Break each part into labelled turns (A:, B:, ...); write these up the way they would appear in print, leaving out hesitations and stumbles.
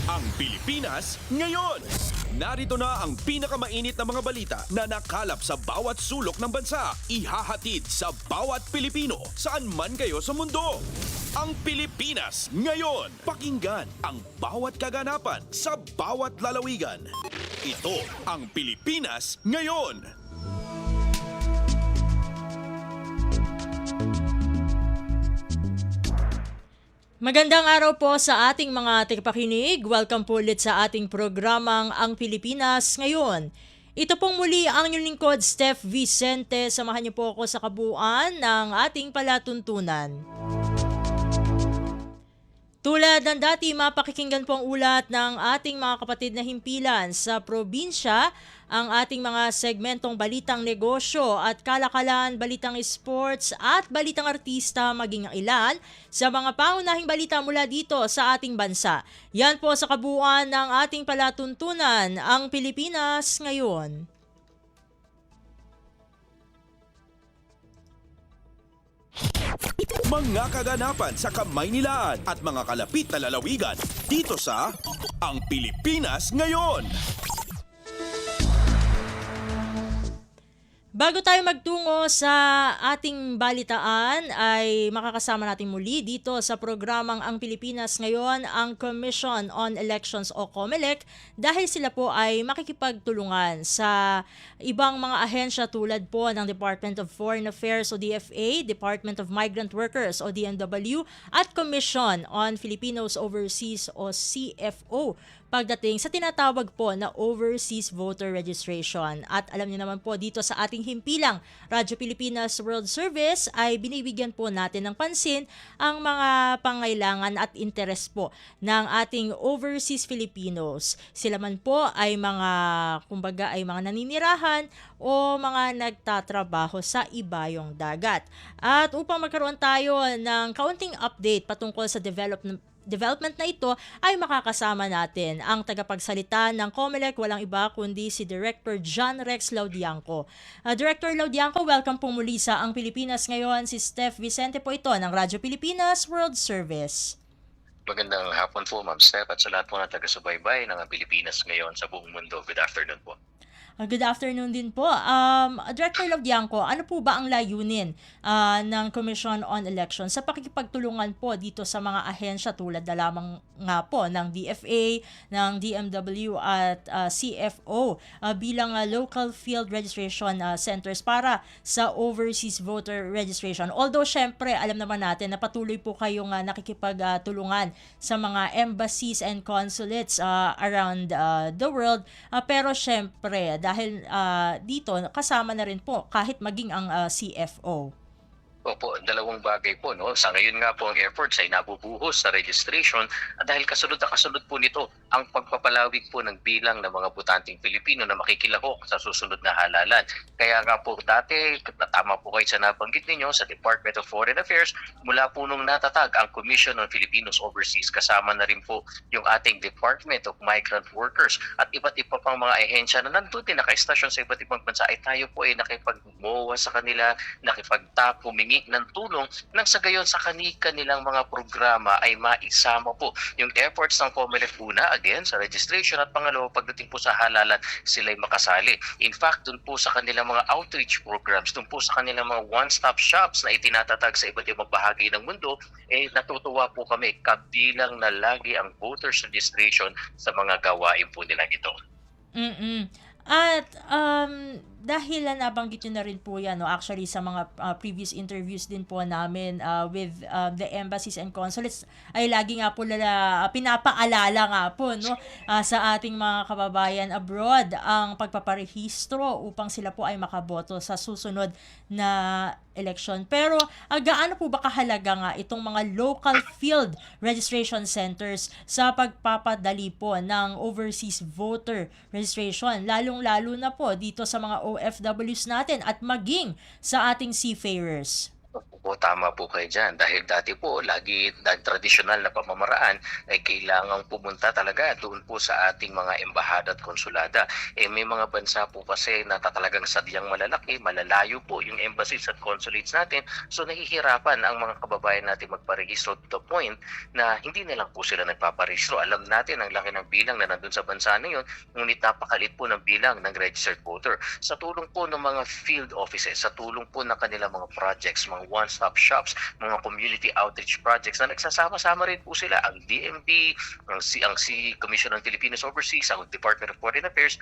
A: Ang Pilipinas ngayon. Narito na ang pinakamainit na mga balita na nakalap sa bawat sulok ng bansa. Ihahatid sa bawat Pilipino saan man kayo sa mundo. Ang Pilipinas ngayon. Pakinggan ang bawat kaganapan sa bawat lalawigan. Ito ang Pilipinas ngayon.
B: Magandang araw po sa ating mga tagapakinig. Welcome po ulit sa ating programang Ang Pilipinas Ngayon. Ito pong muli ang inyong lingkod, Steph Vicente. Samahan niyo po ako sa kabuuan ng ating palatuntunan. Tulad ng dati, mapakikinggan po ang ulat ng ating mga kapatid na himpilan sa probinsya, ang ating mga segmentong balitang negosyo at kalakalan, balitang sports at balitang artista, maging ang ilan sa mga pangunahing balita mula dito sa ating bansa. Yan po sa kabuuan ng ating palatuntunan, ang Pilipinas Ngayon.
A: Mga kaganapan sa Kamaynilaan at mga kalapit na lalawigan dito sa Ang Pilipinas Ngayon.
B: Bago tayo magtungo sa ating balitaan ay makakasama natin muli dito sa programang Ang Pilipinas Ngayon ang Commission on Elections o COMELEC dahil sila po ay makikipagtulungan sa ibang mga ahensya tulad po ng Department of Foreign Affairs o DFA, Department of Migrant Workers o DMW at Commission on Filipinos Overseas o CFO pagdating sa tinatawag po na Overseas Voter Registration. At alam niyo naman po dito sa ating himpilang Radyo Pilipinas World Service ay binibigyan po natin ng pansin ang mga pangailangan at interes po ng ating overseas Filipinos. Sila man po ay mga, kumbaga ay mga naninirahan o mga nagtatrabaho sa ibayong dagat. At upang magkaroon tayo ng kaunting update patungkol sa development na ito ay makakasama natin ang tagapagsalita ng COMELEC, walang iba kundi si Director John Rex Laudianco. Director Laudianco, welcome po muli sa Ang Pilipinas Ngayon. Si Steph Vicente po ito ng Radyo Pilipinas World Service.
C: Magandang hapon po, Ma'am Steph, at sa lahat po na taga-subaybay ng Pilipinas Ngayon sa buong mundo. Good afternoon po.
B: Good afternoon din po. Director Laudianco, ano po ba ang layunin ng Commission on Elections sa pakikipagtulungan po dito sa mga ahensya tulad na lamang nga po ng DFA, ng DMW at CFO bilang local field registration centers para sa overseas voter registration? Although syempre alam naman natin na patuloy po kayong nakikipagtulungan sa mga embassies and consulates around the world, pero syempre dahil dito kasama na rin po kahit maging ang CFO.
C: Opo, dalawang bagay po, no? Sa ngayon nga po ang efforts ay nabubuhos sa registration at dahil kasunod na kasunod po nito ang pagpapalawig po ng bilang ng mga botanteng Pilipino na makikilahok sa susunod na halalan. Kaya nga po dati, tama po kayo sa nabanggit ninyo sa Department of Foreign Affairs, mula po nung natatag ang Commission on Filipinos Overseas, kasama na rin po yung ating Department of Migrant Workers at iba't iba pang mga ahensya na nandun din naka-estasyon sa iba't ibang bansa ay tayo po ay nakipag-MOA sa kanila, nakipag-tap, humingi ng tulong nang sa gayon sa kanilang mga programa ay maisama po yung efforts ng COMELEC una, again, sa registration at pangalawa, pagdating po sa halalan, sila'y makasali. In fact, dun po sa kanilang mga outreach programs, dun po sa kanilang mga one-stop shops na itinatatag sa iba't ibang bahagi ng mundo, natutuwa po kami kabilang na lagi ang voters registration sa mga gawain po nila ito.
B: At dahil nabanggit nyo na rin po yan, no, actually sa mga previous interviews din po namin with the embassies and consulates ay lagi nga po pinapaalala nga po, no, sa ating mga kababayan abroad ang pagpaparehistro upang sila po ay makaboto sa susunod na election. Pero gaano po ba kahalaga nga itong mga local field registration centers sa pagpapadali po ng overseas voter registration, lalong-lalo na po dito sa mga OFWs natin at maging sa ating seafarers?
C: Opo, tama po kayo dyan. Dahil dati po, lagi tradisyonal na pamamaraan ay kailangang pumunta talaga doon po sa ating mga embahada at konsulada. May mga bansa po kasi na talagang sadyang malalaki, malalayo po yung embassies at consulates natin. So nahihirapan ang mga kababayan natin magparehistro to the point na hindi na lang po sila nagpaparehistro. Alam natin ang laki ng bilang na nandun sa bansa na yun, ngunit napakalit po ng bilang ng registered voter. Sa tulong po ng mga field offices, sa tulong po ng kanilang mga projects, mga one-stop shops, mga community outreach projects na nagsasama-sama rin po sila, ang DMV, ang Commission on Filipinos Overseas, ang Department of Foreign Affairs,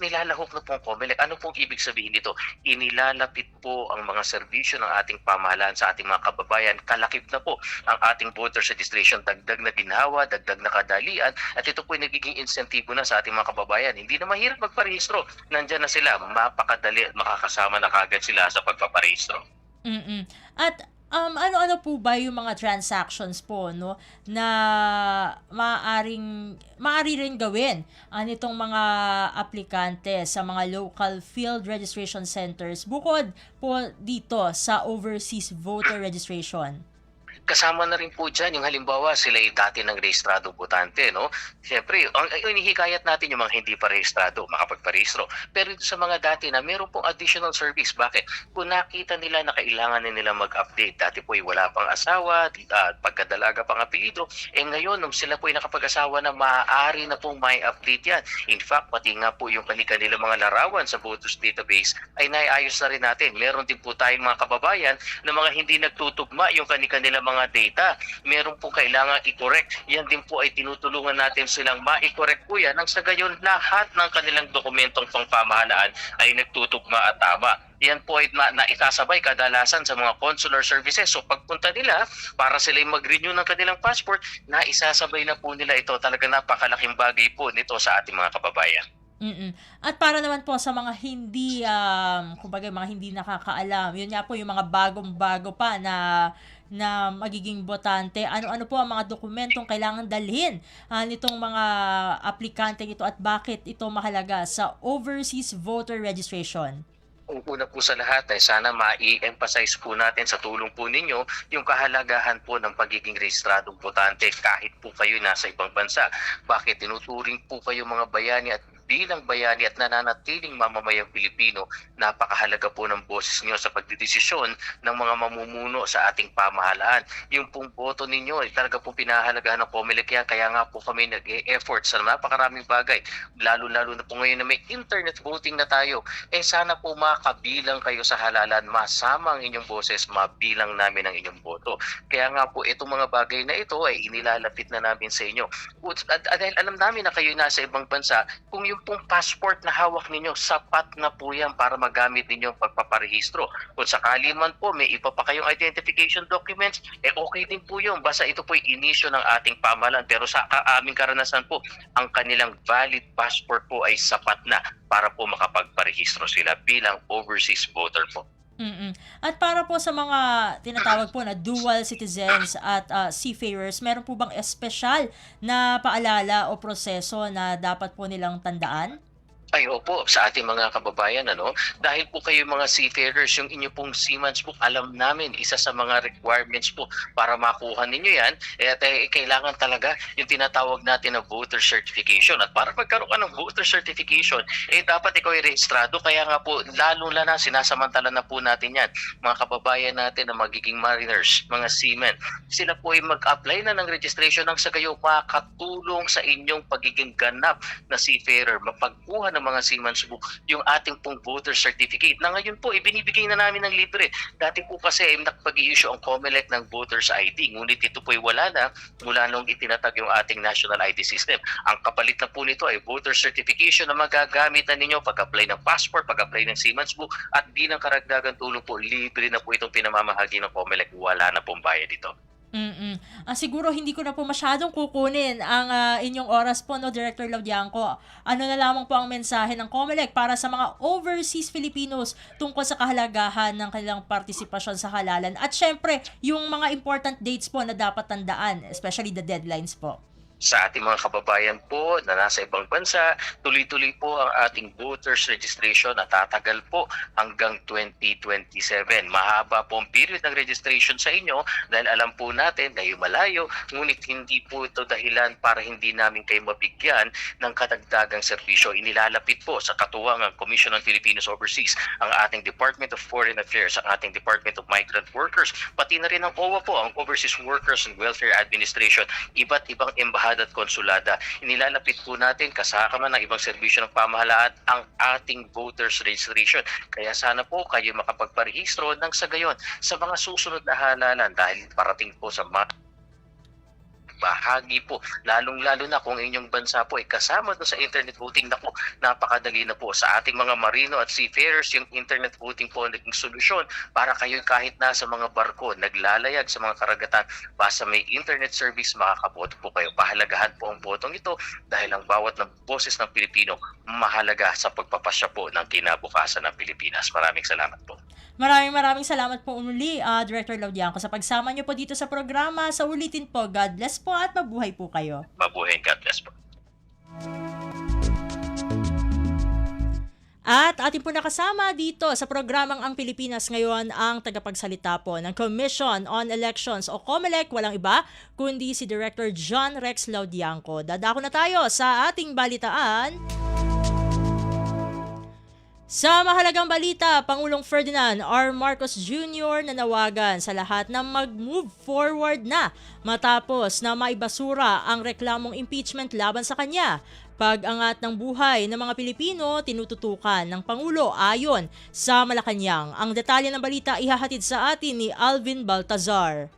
C: nilalahok na po ang COMELEC. Ano pong ibig sabihin nito? Inilalapit po ang mga serbisyo ng ating pamahalaan sa ating mga kababayan. Kalakip na po ang ating voters registration, dagdag na ginhawa, dagdag na kadalian, at ito po ay nagiging insentibo na sa ating mga kababayan. Hindi na mahirap magparehistro. Nandyan na sila, mapakadali at makakasama na kagad sila sa pagpaparehistro.
B: At ano-ano po ba yung mga transactions po, no, na maaari rin gawin nitong mga aplikante sa mga local field registration centers bukod po dito sa overseas voter registration?
C: Kasama na rin po dyan yung halimbawa sila ay dati ng rehistradong botante, no? Siyempre, ang inihikayat natin yung mga hindi pa rehistrado, makapagparehistro. Pero ito sa mga dati na meron pong additional service. Bakit? Kung nakita nila na kailangan na nila mag-update, dati po ay wala pang asawa, pagkadalaga pang apelido, ngayon nung sila po ay nakapag-asawa na, maaari na pong may update yan. In fact, pati nga po yung kanilang mga larawan sa voters database ay naiayos na rin natin. Meron din po tayong mga kababayan na mga hindi nagtutugma yung kanilang mga data. Meron po kailangan i-correct. Yan din po ay tinutulungan natin silang ma-correct po yan nang sa gayon lahat ng kanilang dokumentong pangpamahalaan ay nagtutugma at tama. Yan po ay naisasabay kadalasan sa mga consular services. So pagpunta nila, para sila mag-renew ng kanilang passport, naisasabay na po nila ito. Talaga napakalaking bagay po nito sa ating mga kababayan.
B: At para naman po sa mga hindi, kumbaga mga hindi nakakaalam, yun nga po yung mga bagong-bago pa na magiging botante, ano-ano po ang mga dokumentong kailangan dalhin nitong mga aplikante ito at bakit ito mahalaga sa overseas voter registration?
C: Una po sa lahat ay sana ma-emphasize po natin sa tulong po ninyo yung kahalagahan po ng pagiging rehistradong botante kahit po kayo nasa ibang bansa. Bakit? Tinuturing po kayo mga bayani at bilang bayani at nananatiling mamamayang Pilipino, napakahalaga po ng boses niyo sa pagdedesisyon ng mga mamumuno sa ating pamahalaan. Yung pong boto ninyo ay talaga po pinahalagahan ng COMELEC yan. Kaya nga po kami nag-e-effort sa napakaraming bagay. Lalo-lalo na po ngayon na may internet voting na tayo. Sana po makabilang kayo sa halalan, masama ang inyong boses, mabilang namin ang inyong boto. Kaya nga po itong mga bagay na ito ay inilalapit na namin sa inyo. At dahil alam namin na kayo nasa ibang bansa, kung yung pong passport na hawak ninyo, sapat na po yan para magamit ninyo ang pagpaparehistro. Kung sakali man po may iba pa kayong identification documents, okay din po yun. Basta ito po ay inisyo ng ating pamahalaan. Pero sa aming karanasan po, ang kanilang valid passport po ay sapat na para po makapagparehistro sila bilang overseas voter po.
B: At para po sa mga tinatawag po na dual citizens at seafarers, meron po bang espesyal na paalala o proseso na dapat po nilang tandaan?
C: Ay opo, sa ating mga kababayan, dahil po kayo mga seafarers, yung inyo pong seaman's book, alam namin, isa sa mga requirements po para makuha ninyo yan, kailangan talaga yung tinatawag natin na voter certification. At para magkaroon ka ng voter certification, dapat ikaw ay rehistrado. Kaya nga po, lalo-lalo na sinasamantala na po natin yan. Mga kababayan natin na magiging mariners, mga seamen, sila po ay mag-apply na ng registration nang sa gayo makatulong sa inyong pagiging ganap na seafarer, mapagkuha ng mga seaman's book, yung ating pong voter certificate na ngayon po ibinibigay na namin ng libre. Dati po kasi nakapag-i-issue ang COMELEC ng voters ID, ngunit ito po ay wala na mula nung itinatag yung ating national ID system. Ang kapalit na po nito ay voter certification na magagamit na ninyo pag-apply ng passport, pag-apply ng seaman's book, at bilang karagdagan tulong po, libre na po itong pinamamahagi ng COMELEC. Wala na pong bayad ito.
B: Siguro hindi ko na po masyadong kukunin ang inyong oras po, no, Director Laudiangco. Ano na lamang po ang mensahe ng COMELEC para sa mga overseas Filipinos tungkol sa kahalagahan ng kanilang partisipasyon sa halalan at syempre yung mga important dates po na dapat tandaan, especially the deadlines po.
C: sa ating mga kababayan po na nasa ibang bansa, tuloy-tuloy po ang ating voters registration na tatagal po hanggang 2027. Mahaba po ang period ng registration sa inyo dahil alam po natin na malayo, ngunit hindi po ito dahilan para hindi namin kayo mabigyan ng kadagdagang serbisyo. Inilalapit po sa katuwangang Commission on Filipinos Overseas ang ating Department of Foreign Affairs, ang ating Department of Migrant Workers, pati na rin ang OWA po, ang Overseas Workers and Welfare Administration, iba't ibang embahada at konsulada. Inilalapit po natin kasama ng ibang serbisyo ng pamahalaan ang ating voters registration. Kaya sana po kayo makapagparehistro nang sa gayon sa mga susunod na halalan dahil parating po sa mga bahagi po, lalong-lalo na kung inyong bansa po ay kasama doon sa internet voting. Naku, napakadali na po sa ating mga marino at seafarers. Yung internet voting po ang naging solusyon para kayo kahit nasa mga barko, naglalayag sa mga karagatan, basta may internet service, makakaboto po kayo. Pahalagahan po ang botong ito dahil ang bawat ng boses ng Pilipino mahalaga sa pagpapasya po ng kinabukasan ng Pilipinas. Maraming salamat po.
B: Maraming salamat po muli, Director Laudianco, sa pagsama niyo po dito sa programa. Sa ulitin po, God bless po at mabuhay po kayo.
C: Mabuhay, God bless po.
B: At atin po nakasama dito sa programang Ang Pilipinas ngayon ang tagapagsalita po ng Commission on Elections o COMELEC, walang iba kundi si Director John Rex Laudianco. Dadako na tayo sa ating balitaan. Sa mahalagang balita, Pangulong Ferdinand R. Marcos Jr. nanawagan sa lahat na mag-move forward na matapos na maibasura ang reklamong impeachment laban sa kanya. Pag-angat ng buhay ng mga Pilipino, tinututukan ng Pangulo ayon sa Malacanang. Ang detalye ng balita ihahatid sa atin ni Alvin Baltazar.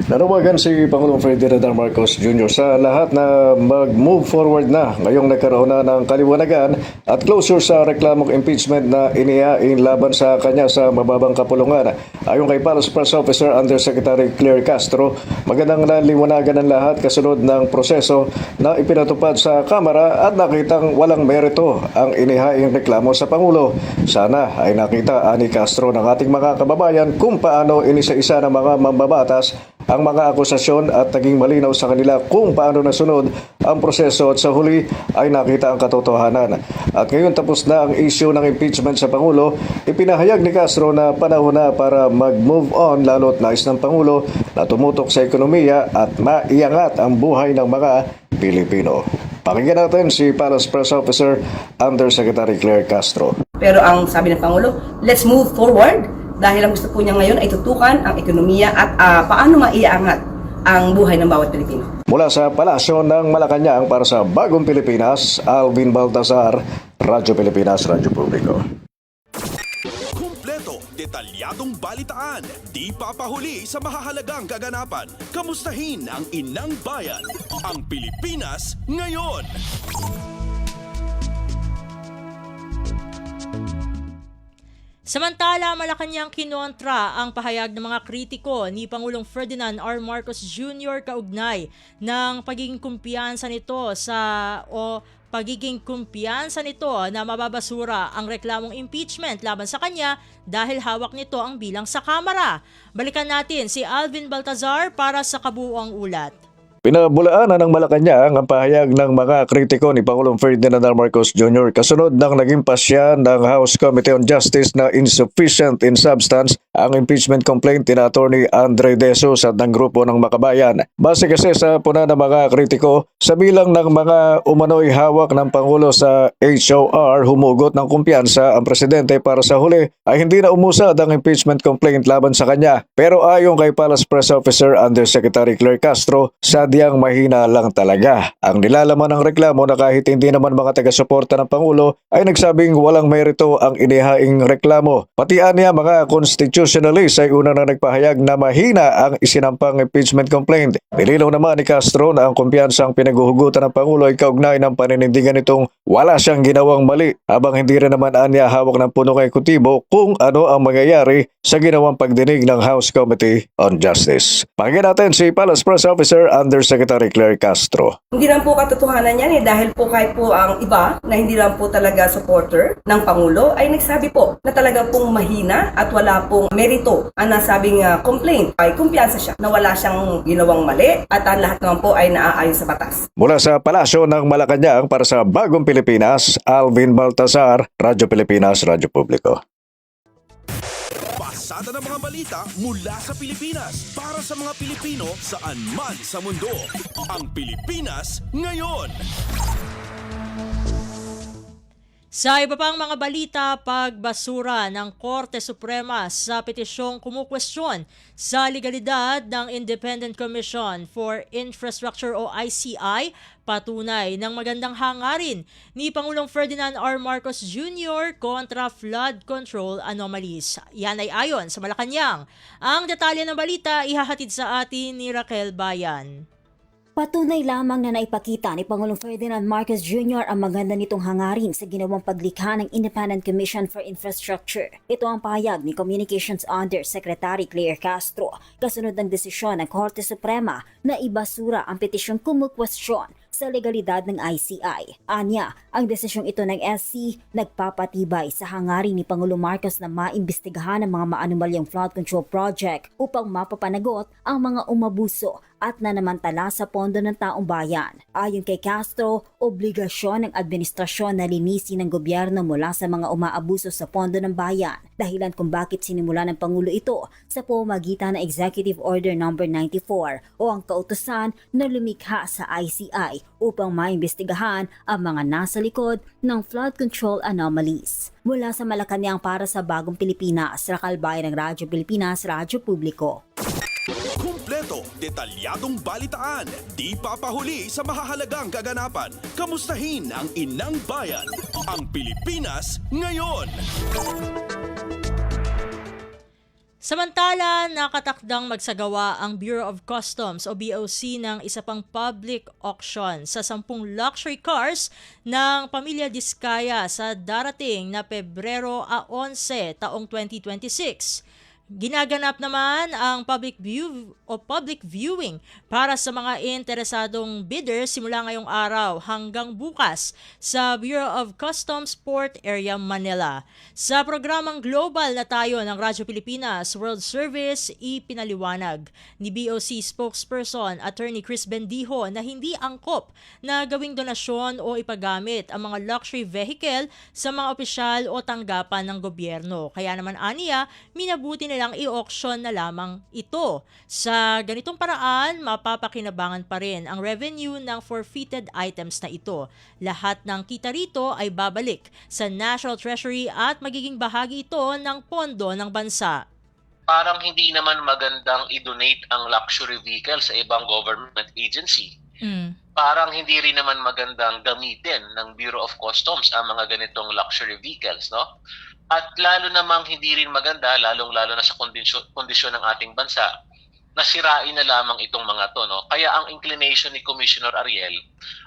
D: Nanawagan si Pangulong Ferdinand R. Marcos Jr. sa lahat na mag-move forward na ngayong nagkaroon na ng kaliwanagan at closure sa reklamong impeachment na inihain laban sa kanya sa mababang kapulungan. Ayon kay Palace Press Officer Undersecretary Claire Castro, magandang naliwanagan ng lahat kasunod ng proseso na ipinatupad sa Kamara at nakitang walang merito ang inihaing reklamo sa Pangulo. Sana ay nakita ani Castro ng ating mga kababayan kung paano inisa-isa ng mga mambabatas ang mga akusasyon at naging malinaw sa kanila kung paano nasunod ang proseso at sa huli ay nakita ang katotohanan. At ngayon tapos na ang issue ng impeachment sa Pangulo, ipinahayag ni Castro na panahon na para mag-move on lalo't nais ng Pangulo na tumutok sa ekonomiya at maiangat ang buhay ng mga Pilipino. Pakinggan natin si Palace Press Officer Undersecretary Claire Castro.
E: Pero ang sabi ng Pangulo, let's move forward. Dahil ang gusto po niya ngayon ay tutukan ang ekonomiya at paano maiangat ang buhay ng bawat Pilipino.
D: Mula sa Palasyo ng Malacanang para sa Bagong Pilipinas, Alvin Baltazar, Radyo Pilipinas, Radyo Publiko.
A: Kumpleto, detalyadong balitaan, di papahuli sa mahahalagang kaganapan. Kamustahin ang inang bayan, ang Pilipinas ngayon.
B: Samantala, Malacanang kinontra ang pahayag ng mga kritiko ni Pangulong Ferdinand R. Marcos Jr. kaugnay ng pagiging kumpiyansa nito na mababasura ang reklamong impeachment laban sa kanya dahil hawak nito ang bilang sa Kamara. Balikan natin si Alvin Baltazar para sa kabuuang ulat.
D: Pinabulaanan ng Malacanang ang pahayag ng mga kritiko ni Pangulong Ferdinand R. Marcos Jr. kasunod ng naging pasya ng House Committee on Justice na insufficient in substance ang impeachment complaint ni Attorney Andre De Souza at ng grupo ng Makabayan. Base kasi sa puna ng mga kritiko, sa bilang ng mga umano'y hawak ng Pangulo sa HOR, humugot ng kumpiyansa ang presidente para sa huli ay hindi na umusad ang impeachment complaint laban sa kanya. Pero ayon kay Palace Press Officer Undersecretary Claire Castro, sadyang mahina lang talaga ang nilalaman ng reklamo na kahit hindi naman mga taga-suporta ng Pangulo ay nagsabing walang merito ang inihaing reklamo. Pati niya mga constitutionalist ay una na nagpahayag na mahina ang isinampang impeachment complaint. Nilinaw naman ni Castro na ang kumpiyansang pinaghuhugutan ng Pangulo ay kaugnay ng paninindigan nitong wala siyang ginawang mali habang hindi rin naman niya hawak ng punong ekutibo kung ano ang mangyayari sa ginawang pagdinig ng House Committee on Justice. Pakinggan natin si Palace Press Officer Undersecretary Claire Castro.
E: Hindi lang po katotohanan yan dahil po kahit po ang iba na hindi lang po talaga supporter ng Pangulo ay nagsabi po na talaga pong mahina at wala pong merito ang nasabing complaint ay kumpiyansa siya na wala siyang ginawang mali at ang lahat naman po ay naaayon sa batas.
D: Mula sa Palasyo ng Malacanang para sa Bagong Pilipinas, Alvin Baltazar, Radyo Pilipinas, Radyo Publiko.
A: Pasada ng mga balita mula sa Pilipinas para sa mga Pilipino saan man sa mundo. Ang Pilipinas ngayon.
B: Sa iba pang mga balita, pagbasura ng Korte Suprema sa petisyong kumukwestiyon sa legalidad ng Independent Commission for Infrastructure o ICI, patunay ng magandang hangarin ni Pangulong Ferdinand R. Marcos Jr. kontra flood control anomalies. Yan ay ayon sa Malacanang. Ang detalye ng balita ihahatid sa atin ni Raquel Bayan.
F: Patunay lamang na naipakita ni Pangulong Ferdinand Marcos Jr. ang maganda nitong hangarin sa ginawang paglikha ng Independent Commission for Infrastructure. Ito ang pahayag ni Communications Undersecretary Claire Castro kasunod ng desisyon ng Korte Suprema na ibasura ang petisyong kumukwestiyon sa legalidad ng ICI. Anya, ang desisyong ito ng SC nagpapatibay sa hangarin ni Pangulong Marcos na maimbestigahan ang mga maanumalyang flood control project upang mapapanagot ang mga umabuso at nanamantala sa pondo ng taong bayan. Ayon kay Castro, obligasyon ng administrasyon na linisin ng gobyerno mula sa mga umaabuso sa pondo ng bayan, dahilan kung bakit sinimula ng Pangulo ito sa pamamagitan ng Executive Order No. 94 o ang kautusan na lumikha sa ICI upang maimbestigahan ang mga nasa likod ng flood control anomalies. Mula sa Malacanang para sa Bagong Pilipinas, Raquel Bayan ng Radyo Pilipinas, Radyo Publiko.
A: Kumpleto, detalyadong balitaan, di papahuli sa mahahalagang kaganapan. Kamustahin ang inang bayan, ang Pilipinas ngayon.
B: Samantala, nakatakdang magsagawa ang Bureau of Customs o BOC ng isa pang public auction sa 10 luxury cars ng pamilya Diskaya sa darating na Pebrero 11 taong 2026. Ginaganap naman ang public viewing para sa mga interesadong bidders simula ngayong araw hanggang bukas sa Bureau of Customs Port Area Manila. Sa programang Global na Tayo ng Radyo Pilipinas World Service, ipinaliwanag ni BOC spokesperson Attorney Chris Bendijo na hindi angkop na gawing donasyon o ipagamit ang mga luxury vehicle sa mga opisyal o tanggapan ng gobyerno. Kaya naman aniya, minabuti nilang i-auction na lamang ito. Sa ganitong paraan, mapapakinabangan pa rin ang revenue ng forfeited items na ito. Lahat ng kita rito ay babalik sa National Treasury at magiging bahagi ito ng pondo ng bansa.
C: Parang hindi naman magandang i-donate ang luxury vehicle sa ibang government agency. Parang hindi rin naman magandang gamitin ng Bureau of Customs ang mga ganitong luxury vehicles, no? At lalo namang hindi rin maganda, lalong-lalo na sa kondisyon ng ating bansa, na sirain na lamang itong mga to, no? Kaya ang inclination ni Commissioner Ariel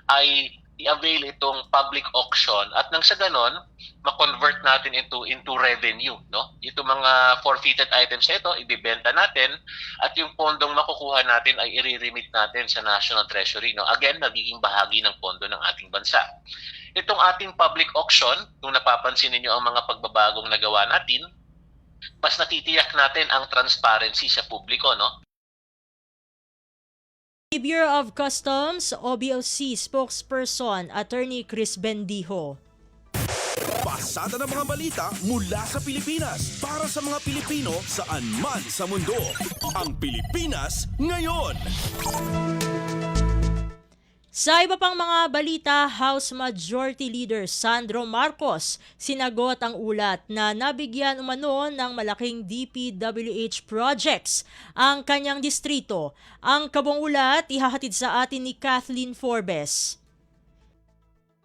C: ay i-avail itong public auction at nang sa ganon, ma-convert natin into revenue, no? Itong mga forfeited items na ito, ibibenta natin at yung pondong makukuha natin ay i-remit natin sa National Treasury, no? Again, nagiging bahagi ng pondo ng ating bansa. Itong ating public auction, kung napapansin niyo ang mga pagbabagong nagawa natin, mas natitiyak natin ang transparency sa publiko, no?
B: Bureau of Customs o BOC spokesperson Attorney Chris Bendijo.
A: Pasada ng mga balita mula sa Pilipinas para sa mga Pilipino saan man sa mundo. Ang Pilipinas ngayon.
B: Sa iba pang mga balita, House Majority Leader Sandro Marcos sinagot ang ulat na nabigyan umano ng malaking DPWH projects ang kanyang distrito. Ang kabong ulat ihahatid sa atin ni Kathleen Forbes.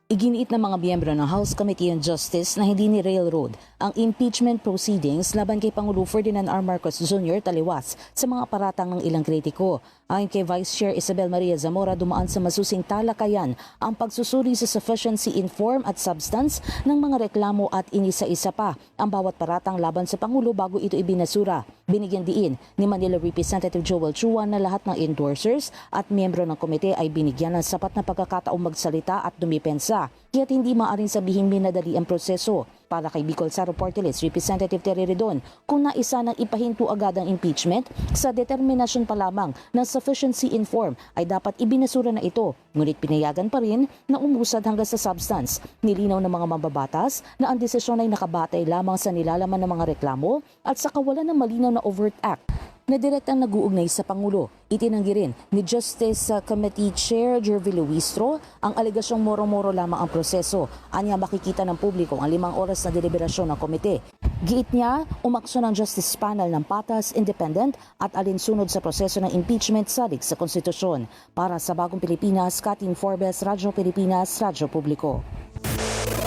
G: Iginiit ng mga miyembro ng House Committee on Justice na hindi ni railroad ang impeachment proceedings laban kay Pangulo Ferdinand R. Marcos Jr. taliwas sa mga paratang ng ilang kritiko. Ayon kay Vice Chair Isabel Maria Zamora, dumaan sa masusing talakayan ang pagsusuri sa sufficiency in form at substance ng mga reklamo at inisa-isa pa ang bawat paratang laban sa Pangulo bago ito ibinasura. Binigyan diin ni Manila Representative Joel Chua na lahat ng endorsers at miyembro ng komite ay binigyan ng sapat na pagkakataong magsalita at dumipensa, kaya't hindi maaaring sabihing minadali ang proseso. Para kay Bicol sa Party List Representative Terry Redon, kung naisa nang ipahinto agad ang impeachment, sa determinasyon pa lamang ng sufficiency in form ay dapat ibinasura na ito. Ngunit pinayagan pa rin na umusad hanggang sa substance. Nilinaw ng mga mambabatas na ang desisyon ay nakabatay lamang sa nilalaman ng mga reklamo at sa kawalan ng malinaw na overt act na direktang nag-uugnay sa Pangulo. Itinanggi rin ni Justice Committee Chair Jervy Luistro ang alegasyong moro-moro lamang ang proseso. Anya makikita ng publiko ang 5 oras na deliberasyon ng komite. Giit niya, umaksyon ang Justice Panel ng patas, independent at alinsunod sa proseso ng impeachment salig sa konstitusyon. Para sa Bagong Pilipinas, Katin Forbes, Radyo Pilipinas, Radyo Publiko.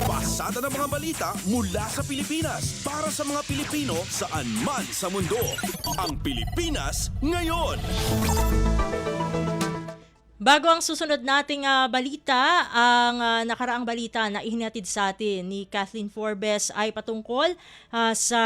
A: Pasada ng mga balita mula sa Pilipinas para sa mga Pilipino saan man sa mundo. Ang Pilipinas ngayon.
B: Bago ang susunod nating balita, ang nakaraang balita na ihinatid sa atin ni Kathleen Forbes ay patungkol sa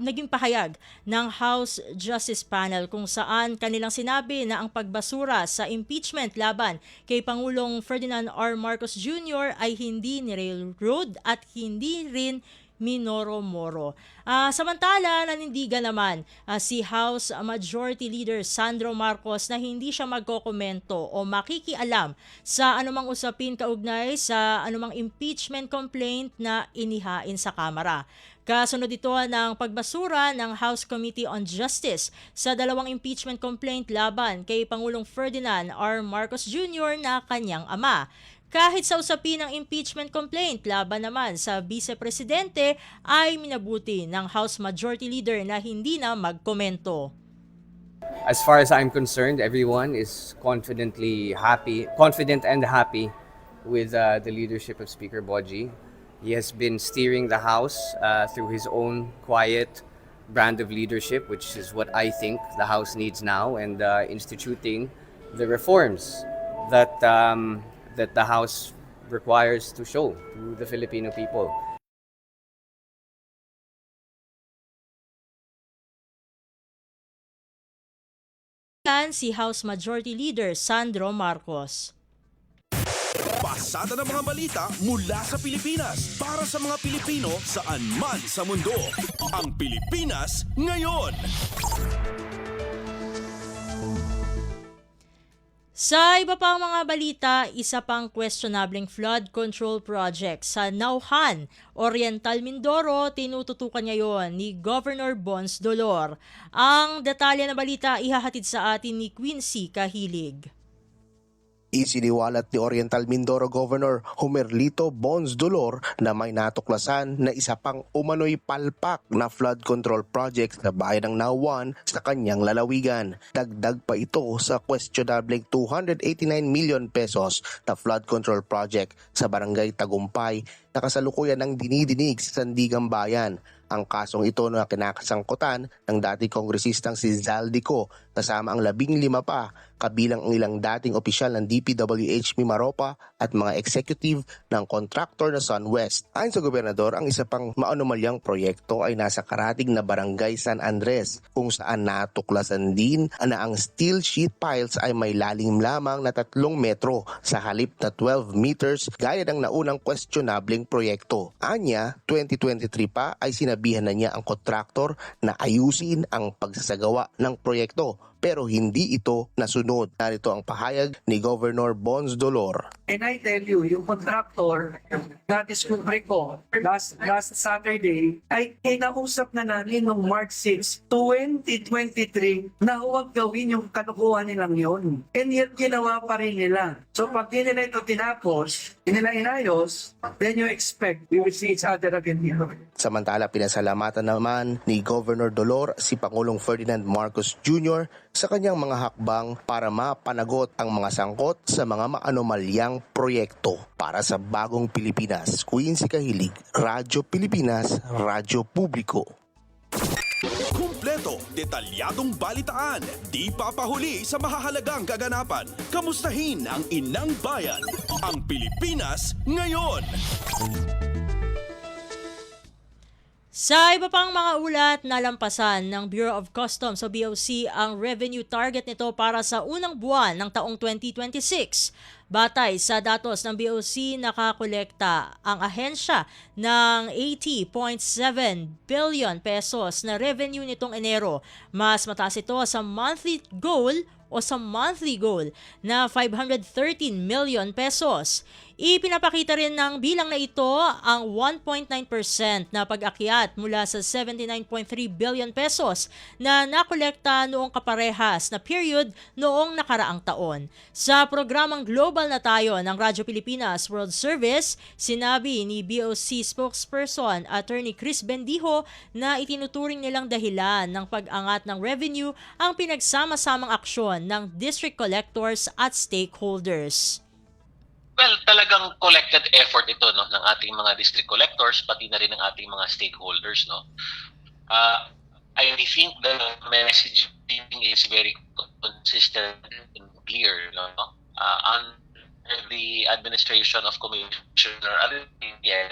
B: naging pahayag ng House Justice Panel kung saan kanilang sinabi na ang pagbasura sa impeachment laban kay Pangulong Ferdinand R. Marcos Jr. ay hindi ni-railroad at hindi rin minoro-moro. Samantala, nanindigan naman si House Majority Leader Sandro Marcos na hindi siya magkokomento o makikialam sa anumang usapin kaugnay sa anumang impeachment complaint na inihain sa Kamara. Kasunod ito ng pagbasura ng House Committee on Justice sa 2 impeachment complaint laban kay Pangulong Ferdinand R. Marcos Jr. na kanyang ama. Kahit sa usapin ng impeachment complaint laban naman sa Vice Presidente ay minabuti ng House Majority Leader na hindi na magkomento.
H: As far as I'm concerned, everyone is confident and happy with the leadership of Speaker Boji. He has been steering the House through his own quiet brand of leadership, which is what I think the House needs now, and instituting the reforms that the House requires to show to the Filipino people.
B: Si House Majority Leader Sandro Marcos.
A: Pasada ng mga balita mula sa Pilipinas para sa mga Pilipino saan man sa mundo. Ang Pilipinas ngayon.
B: Sa iba pang mga balita, isa pang questionableng flood control project sa Nauhan, Oriental Mindoro, tinututukan ngayon ni Governor Bons Dolor. Ang detalye ng balita ihahatid sa atin ni Quincy Kahilig.
I: Isiniwalat ni Oriental Mindoro Governor Homerlito Bons Dolor na may natuklasan na isa pang umano'y palpak na flood control project sa bayan ng Nauhan sa kanyang lalawigan. Dagdag pa ito sa questionableng 289 million pesos na flood control project sa barangay Tagumpay na kasalukuyan ng dinidinig sa Sandigan Bayan. Ang kasong ito na kinakasangkutan ng dating kongresistang si Zaldico kasama ang 15 pa, kabilang ang ilang dating opisyal ng DPWH Mimaropa at mga executive ng contractor na SunWest. Ayon sa gobernador, ang isa pang maanomalyang proyekto ay nasa karatig na barangay San Andres kung saan natuklasan din na ang steel sheet piles ay may lalim lamang na 3 metro sa halip na 12 meters gaya ng naunang questionableng proyekto. Anya, 2023 pa ay sinabihan na niya ang kontraktor na ayusin ang pagsasagawa ng proyekto pero hindi ito nasunod. Narito ang pahayag ni Governor Bons Dolor.
J: And I tell you, yung contractor na discovery ko last Saturday ay kinausap na namin noong March 6, 2023 na huwag gawin yung kanukuhan nilang yun. And yet ginawa pa rin nila. So pag di nila ito tinapos, di nila inayos, then you expect we will see each other again here.
I: Samantala, pinasalamatan naman ni Governor Dolor si Pangulong Ferdinand Marcos Jr. sa kanyang mga hakbang para mapanagot ang mga sangkot sa mga maanomalyang proyekto. Para sa Bagong Pilipinas, Quincy Kahilig, Radyo Pilipinas, Radyo Publiko.
A: Kumpleto, detalyadong balitaan, di papahuli sa mahahalagang kaganapan. Kamustahin ang inang bayan, ang Pilipinas ngayon.
B: Sa iba pang mga ulat, nalampasan ng Bureau of Customs o BOC ang revenue target nito para sa unang buwan ng taong 2026. Batay sa datos ng BOC, nakakolekta ang ahensya ng 80.7 billion pesos na revenue nitong Enero. Mas mataas ito sa monthly goal na 513 million pesos. Ipinapakita rin ng bilang na ito ang 1.9% na pag-akyat mula sa 79.3 billion pesos na nakolekta noong kaparehas na period noong nakaraang taon. Sa programang Global na Tayo ng Radyo Pilipinas World Service, sinabi ni BOC spokesperson Attorney Chris Bendijo na itinuturing nilang dahilan ng pag-angat ng revenue ang pinagsama-samang aksyon ng district collectors at stakeholders.
C: Well, talagang collected effort ito, no, ng ating mga district collectors, pati na rin ng ating mga stakeholders, no. I think the messaging is very consistent and clear, no. Under the administration of Commissioner Ariel,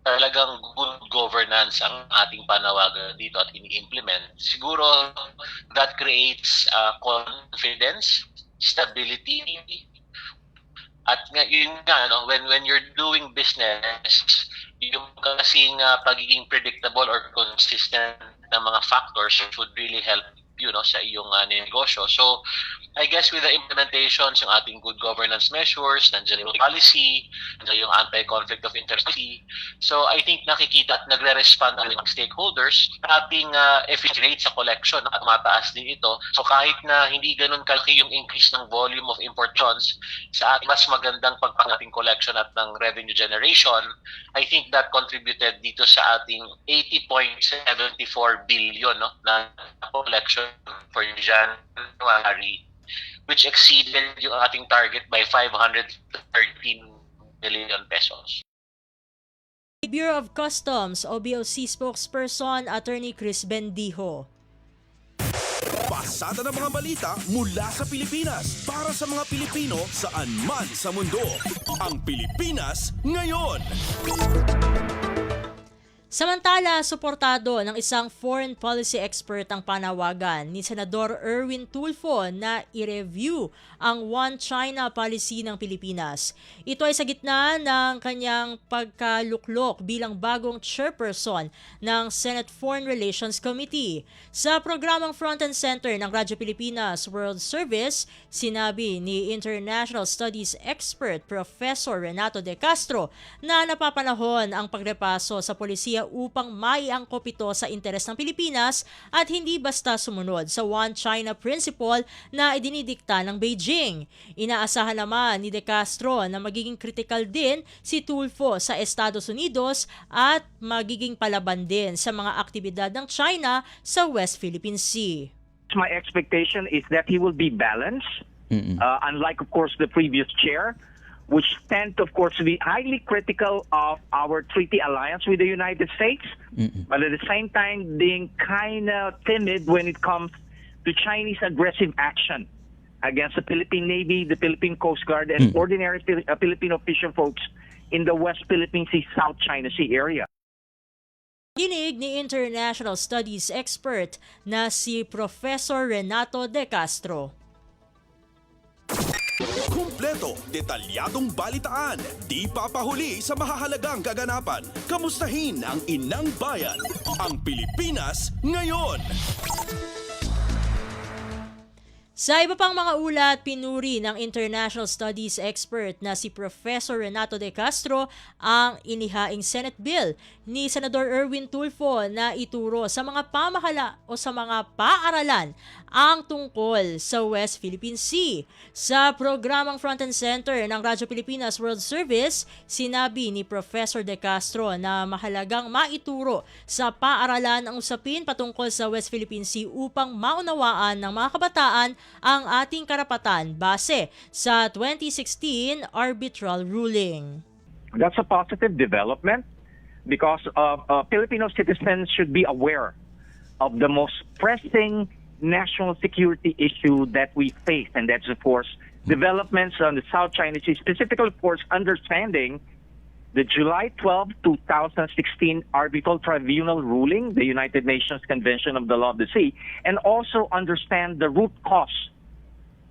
C: talagang good governance ang ating panawagan dito at ini-implement. Siguro that creates confidence, stability, at yun nga, no, when you're doing business, yung kasing pagiging predictable or consistent na mga factors should really help you, no, sa iyong negosyo. So I guess with the implementations, yung ating good governance measures, nandiyan yung policy, nandiyan yung anti-conflict of interest. So I think nakikita at nagre-respond ang mga stakeholders. Ating efficiency rate sa collection at mataas din ito. So kahit na hindi ganun kalaki yung increase ng volume of importations, sa ating mas magandang pagpangating collection at ng revenue generation, I think that contributed dito sa ating 80.74 billion, no, na collection for January, which exceeded yung ating target by 513 million pesos.
B: Bureau of Customs o BOC spokesperson Attorney Chris Bendijo.
A: Pasada ng mga balita mula sa Pilipinas para sa mga Pilipino saan man sa mundo. Ang Pilipinas ngayon.
B: Samantala, suportado ng isang foreign policy expert ang panawagan ni Senador Erwin Tulfo na i-review ang One China policy ng Pilipinas. Ito ay sa gitna ng kanyang pagkaluklok bilang bagong chairperson ng Senate Foreign Relations Committee. Sa programang Front and Center ng Radyo Pilipinas World Service, sinabi ni International Studies expert Professor Renato De Castro na napapanahon ang pagrepaso sa polisiya upang maiangkop ito sa interes ng Pilipinas at hindi basta sumunod sa One China Principle na idinidikta ng Beijing. Inaasahan naman ni De Castro na magiging critical din si Tulfo sa Estados Unidos at magiging palaban din sa mga aktibidad ng China sa West Philippine Sea.
K: My expectation is that he will be balanced, unlike, of course, the previous chair, which tend, of course, to be highly critical of our treaty alliance with the United States, but at the same time being kind of timid when it comes to Chinese aggressive action against the Philippine Navy, the Philippine Coast Guard, and ordinary Filipino fishing folks in the West Philippine Sea, South China Sea area.
B: Dinig ni International Studies expert na si Professor Renato De Castro.
A: Kumpleto, detalyadong balitaan, di papahuli sa mahahalagang kaganapan. Kamustahin ang inang bayan, ang Pilipinas ngayon.
B: Sa iba pang mga ulat, pinuri ng International Studies expert na si Professor Renato De Castro ang inihaing Senate bill ni Senador Erwin Tulfo na ituro sa mga pamahala o sa mga paaralan ang tungkol sa West Philippine Sea. Sa programang Front and Center ng Radyo Pilipinas World Service, sinabi ni Professor De Castro na mahalagang maituro sa paaralan ang usapin patungkol sa West Philippine Sea upang maunawaan ng mga kabataan ang ating karapatan base sa 2016 arbitral ruling.
K: That's a positive development because Filipino citizens should be aware of the most pressing national security issue that we face, and that's, of course, developments on the South China Sea, specifically, of course, understanding the July 12, 2016 Arbitral Tribunal ruling, the United Nations Convention of the Law of the Sea, and also understand the root cause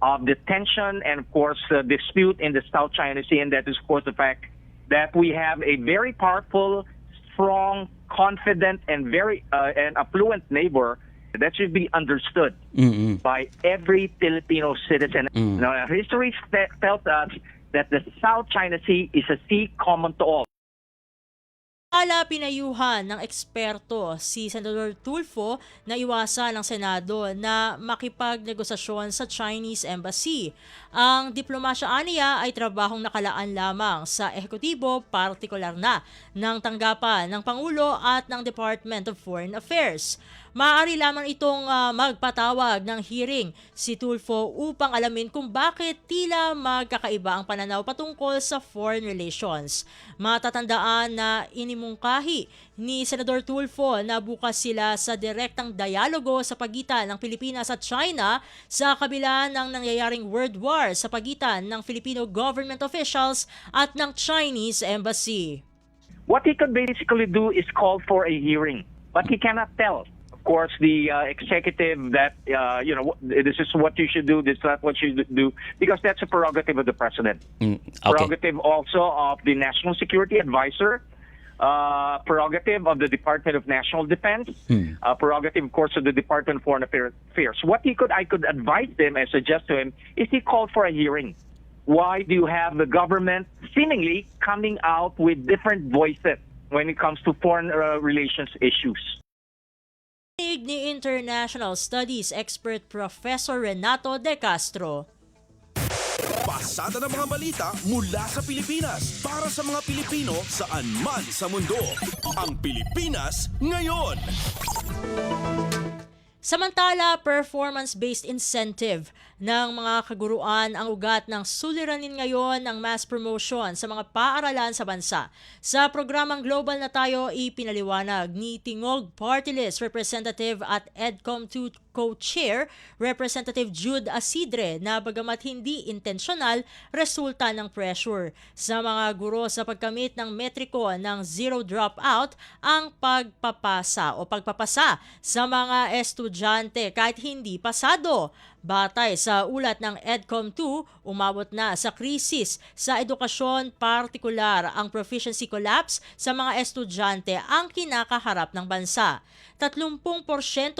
K: of the tension and, of course, the dispute in the South China Sea, and that is, of course, the fact that we have a very powerful, strong, confident, and very and affluent neighbor that should be understood by every Filipino citizen. Now, history tells us that the South China Sea is a sea common to all.
B: Pinayuhan ng eksperto si Senador Tulfo na iwasan ng Senado na makipagnegosasyon sa Chinese Embassy. Ang diplomasya aniya ay trabahong nakalaan lamang sa ehekutibo, partikular na ng tanggapan ng Pangulo at ng Department of Foreign Affairs. Maaari lamang itong magpatawag ng hearing si Tulfo upang alamin kung bakit tila magkakaiba ang pananaw patungkol sa foreign relations. Matatandaan na inimungkahi ni Senador Tulfo na bukas sila sa direktang dialogo sa pagitan ng Pilipinas at China sa kabila ng nangyayaring world war sa pagitan ng Filipino government officials at ng Chinese Embassy.
K: What he could basically do is call for a hearing, but he cannot tell, of course, the executive that, this is what you should do, this is not what you should do, because that's a prerogative of the president. Prerogative also of the National Security Advisor, prerogative of the Department of National Defense, prerogative, of course, of the Department of Foreign Affairs. What I could advise them and suggest to him is he called for a hearing. Why do you have the government seemingly coming out with different voices when it comes to foreign relations issues?
B: Ni International Studies expert Professor Renato De Castro.
A: Pasada ng mga balita mula sa Pilipinas para sa mga Pilipino saan man sa mundo. Ang Pilipinas ngayon.
B: Samantala, performance-based incentive ng mga kaguruan ang ugat ng suliranin ngayon ng mass promotion sa mga paaralan sa bansa. Sa programang Global na Tayo, ipinaliwanag ni Tingog Party List Representative at EDCOM2 Co-Chair Representative Jude Asidre na bagamat hindi intensyonal, resulta ng pressure sa mga guro sa pagkamit ng metriko ng zero dropout ang pagpapasa sa mga estudyante kahit hindi pasado. Batay sa ulat ng EDCOM2, umabot na sa krisis sa edukasyon, partikular ang proficiency collapse sa mga estudyante ang kinakaharap ng bansa. 30%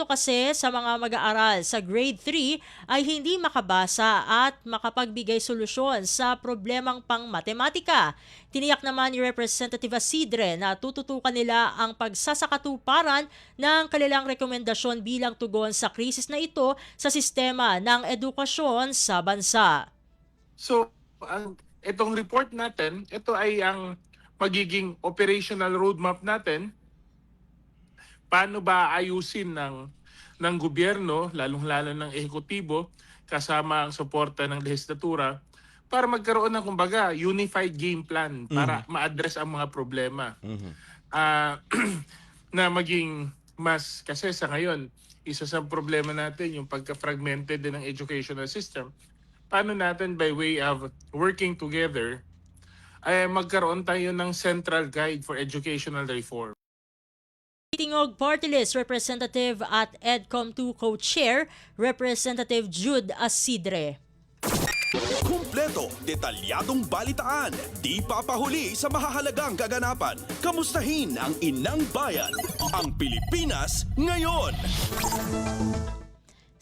B: kasi sa mga mag-aaral sa grade 3 ay hindi makabasa at makapagbigay solusyon sa problemang pang-matematika. Tiniyak naman ni Representative Asidre na tututukan nila ang pagsasakatuparan ng kanilang rekomendasyon bilang tugon sa krisis na ito sa sistema ng edukasyon sa bansa.
L: So, itong report natin, ito ay ang magiging operational roadmap natin. Paano ba ayusin ng gobyerno, lalong-lalo ng ehekutibo, kasama ang suporta ng lehislatura, para magkaroon ng, kumbaga, unified game plan para ma-address ang mga problema. Na maging mas, kasi sa ngayon, isa sa problema natin, yung pagka-fragmented din ng educational system. Paano natin, by way of working together, ay magkaroon tayo ng central guide for educational reform.
B: Tingog Party List Representative at EDCOM2 Co-Chair Representative Jude Asidre.
A: Kumpleto, detalyadong balitaan, di papahuli sa mahahalagang kaganapan. Kamustahin ang inang bayan, ang Pilipinas ngayon.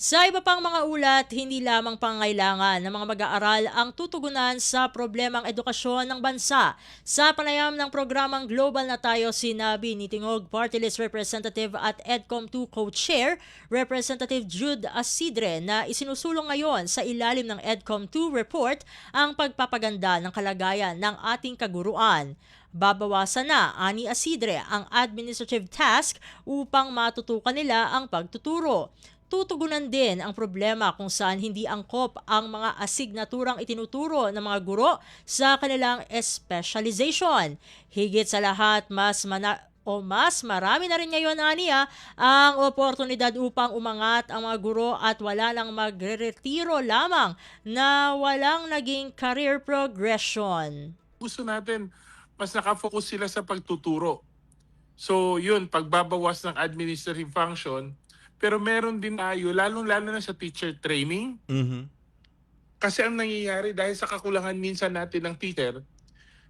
B: Sa iba pang mga ulat, hindi lamang pangailangan ng mga mag-aaral ang tutugunan sa problemang edukasyon ng bansa. Sa panayam ng programang Global na Tayo, sinabi ni Tingog Party List Representative at EDCOM2 Co-Chair Representative Jude Asidre na isinusulong ngayon sa ilalim ng EDCOM2 report ang pagpapaganda ng kalagayan ng ating kaguruan. Babawasan na, ani Asidre, ang administrative task upang matutukan nila ang pagtuturo. Tutugunan din ang problema kung saan hindi angkop ang mga asignaturang itinuturo ng mga guro sa kanilang specialization. Higit sa lahat, mas marami na rin ngayon, aniya, ang oportunidad upang umangat ang mga guro at wala nang magre-retiro lamang na walang naging career progression.
L: Gusto natin mas nakafocus sila sa pagtuturo. So yun, pagbabawas ng administrative function, pero meron din tayo, lalong-lalo na sa teacher training. Kasi ang nangyayari dahil sa kakulangan minsan natin ng teacher,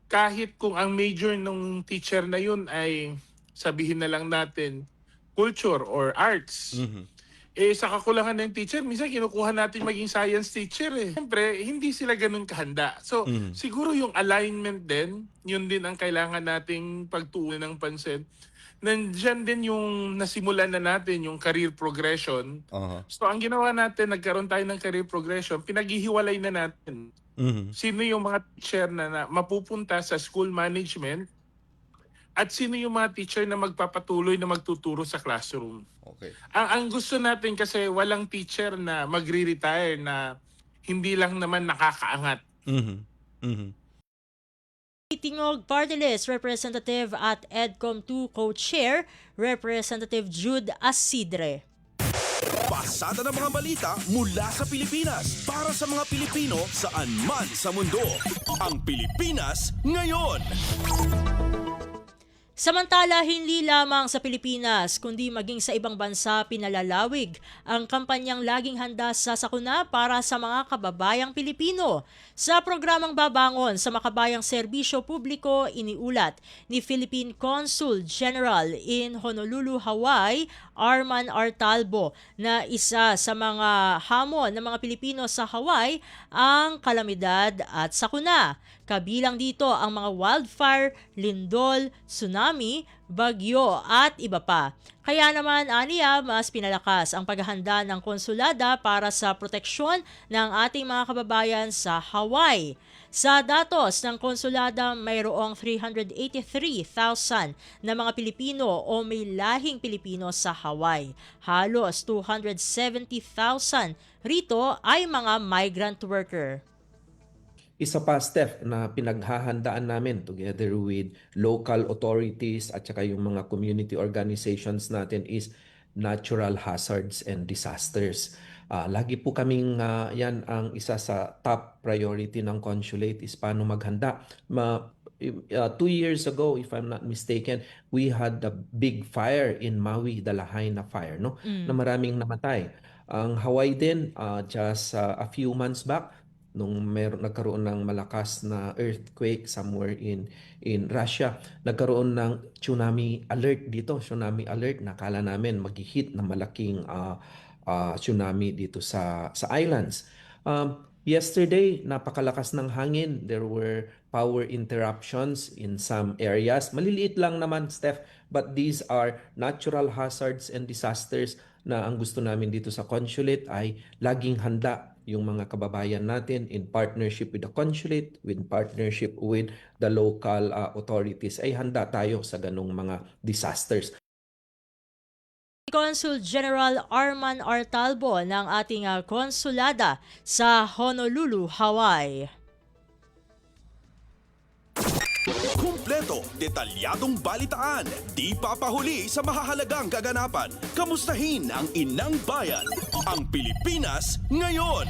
L: kahit kung ang major ng teacher na yun ay sabihin na lang natin culture or arts, sa kakulangan ng teacher, minsan kinukuha natin maging science teacher eh. Siyempre, hindi sila ganun kahanda. So, siguro yung alignment din, yun din ang kailangan nating pagtuunan ng pansin. Nandiyan din yung nasimulan na natin, yung career progression. So, ang ginawa natin, nagkaroon tayo ng career progression, pinaghihiwalay na natin. Sino yung mga teacher na mapupunta sa school management at sino yung mga teacher na magpapatuloy na magtuturo sa classroom.
A: Okay.
L: Ang gusto natin kasi walang teacher na magre-retire na hindi lang naman nakakaangat.
B: Tingog Party List Representative at EDCOM 2 Co-Chair, Representative Jude Asidre.
A: Pasada ng mga balita mula sa Pilipinas para sa mga Pilipino saan man sa mundo. Ang Pilipinas ngayon.
B: Samantala, hindi lamang sa Pilipinas, kundi maging sa ibang bansa pinalalawig ang kampanyang laging handa sa sakuna para sa mga kababayang Pilipino. Sa programang Babangon sa Makabayang Serbisyo Publiko, iniulat ni Philippine Consul General in Honolulu, Hawaii, Arman Artalbo, na isa sa mga hamon ng mga Pilipino sa Hawaii ang kalamidad at sakuna. Kabilang dito ang mga wildfire, lindol, tsunami, bagyo at iba pa. Kaya naman, aniya, mas pinalakas ang paghahanda ng konsulada para sa proteksyon ng ating mga kababayan sa Hawaii. Sa datos ng konsulada, mayroong 383,000 na mga Pilipino o may lahing Pilipino sa Hawaii. Halos 270,000 rito ay mga migrant worker.
M: Isa pa, Steph, na pinaghahandaan namin together with local authorities at saka yung mga community organizations natin is natural hazards and disasters. Lagi po kaming yan ang isa sa top priority ng consulate is paano maghanda. 2 years ago, if I'm not mistaken, we had the big fire in Maui, the Lahaina fire, no? Na maraming namatay. Ang Hawaii din, just a few months back, nung nagkaroon ng malakas na earthquake somewhere in Russia, nagkaroon ng tsunami alert dito. Tsunami alert, nakala namin mag-hit na malaking tsunami dito sa islands. Yesterday, napakalakas ng hangin. There were power interruptions in some areas. Maliliit lang naman, Steph, but these are natural hazards and disasters na ang gusto namin dito sa consulate ay laging handa yung mga kababayan natin in partnership with the consulate, in partnership with the local authorities, ay handa tayo sa ganong mga disasters.
B: Consul General Arman Artalbo ng ating konsulada sa Honolulu, Hawaii.
A: Kumpleto, detalyadong balitaan, di papahuli sa mahahalagang kaganapan. Kamustahin ang inang bayan, ang Pilipinas ngayon.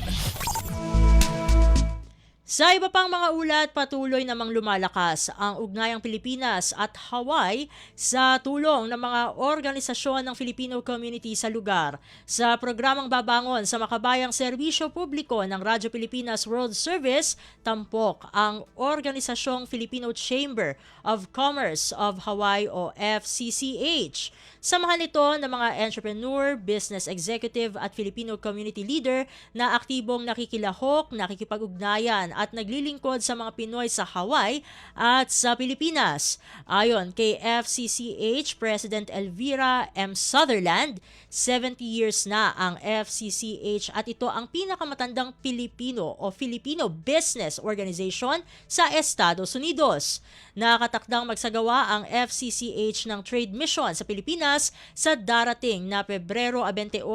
B: Sa iba pang mga ulat, patuloy namang lumalakas ang ugnayang Pilipinas at Hawaii sa tulong ng mga organisasyon ng Filipino community sa lugar. Sa programang Babangon sa Makabayang Serbisyo Publiko ng Radyo Pilipinas World Service, tampok ang Organisasyong Filipino Chamber of Commerce of Hawaii o FCCH. Samahan ito ng mga entrepreneur, business executive at Filipino community leader na aktibong nakikilahok, nakikipag-ugnayan at naglilingkod sa mga Pinoy sa Hawaii at sa Pilipinas. Ayon kay FCCH President Elvira M. Sutherland, 70 years na ang FCCH at ito ang pinakamatandang Pilipino o Filipino business organization sa Estados Unidos. Nakatakdang magsagawa ang FCCH ng trade mission sa Pilipinas sa darating na Pebrero 28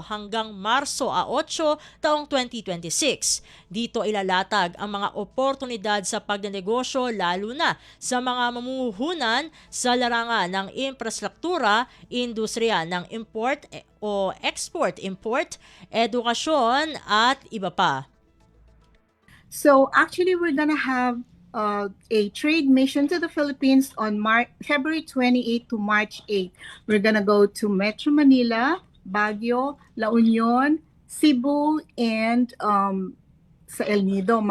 B: hanggang Marso 8 taong 2026. Dito ilalatag ang mga oportunidad sa pagnenegosyo lalo na sa mga mamumuhunan sa larangan ng infrastruktura, industriya ng import o export-import, edukasyon at iba pa.
N: So actually we're gonna have a trade mission to the Philippines on February 28 to March 8. We're gonna go to Metro Manila, Baguio, La Union, Cebu, and sa El Nido.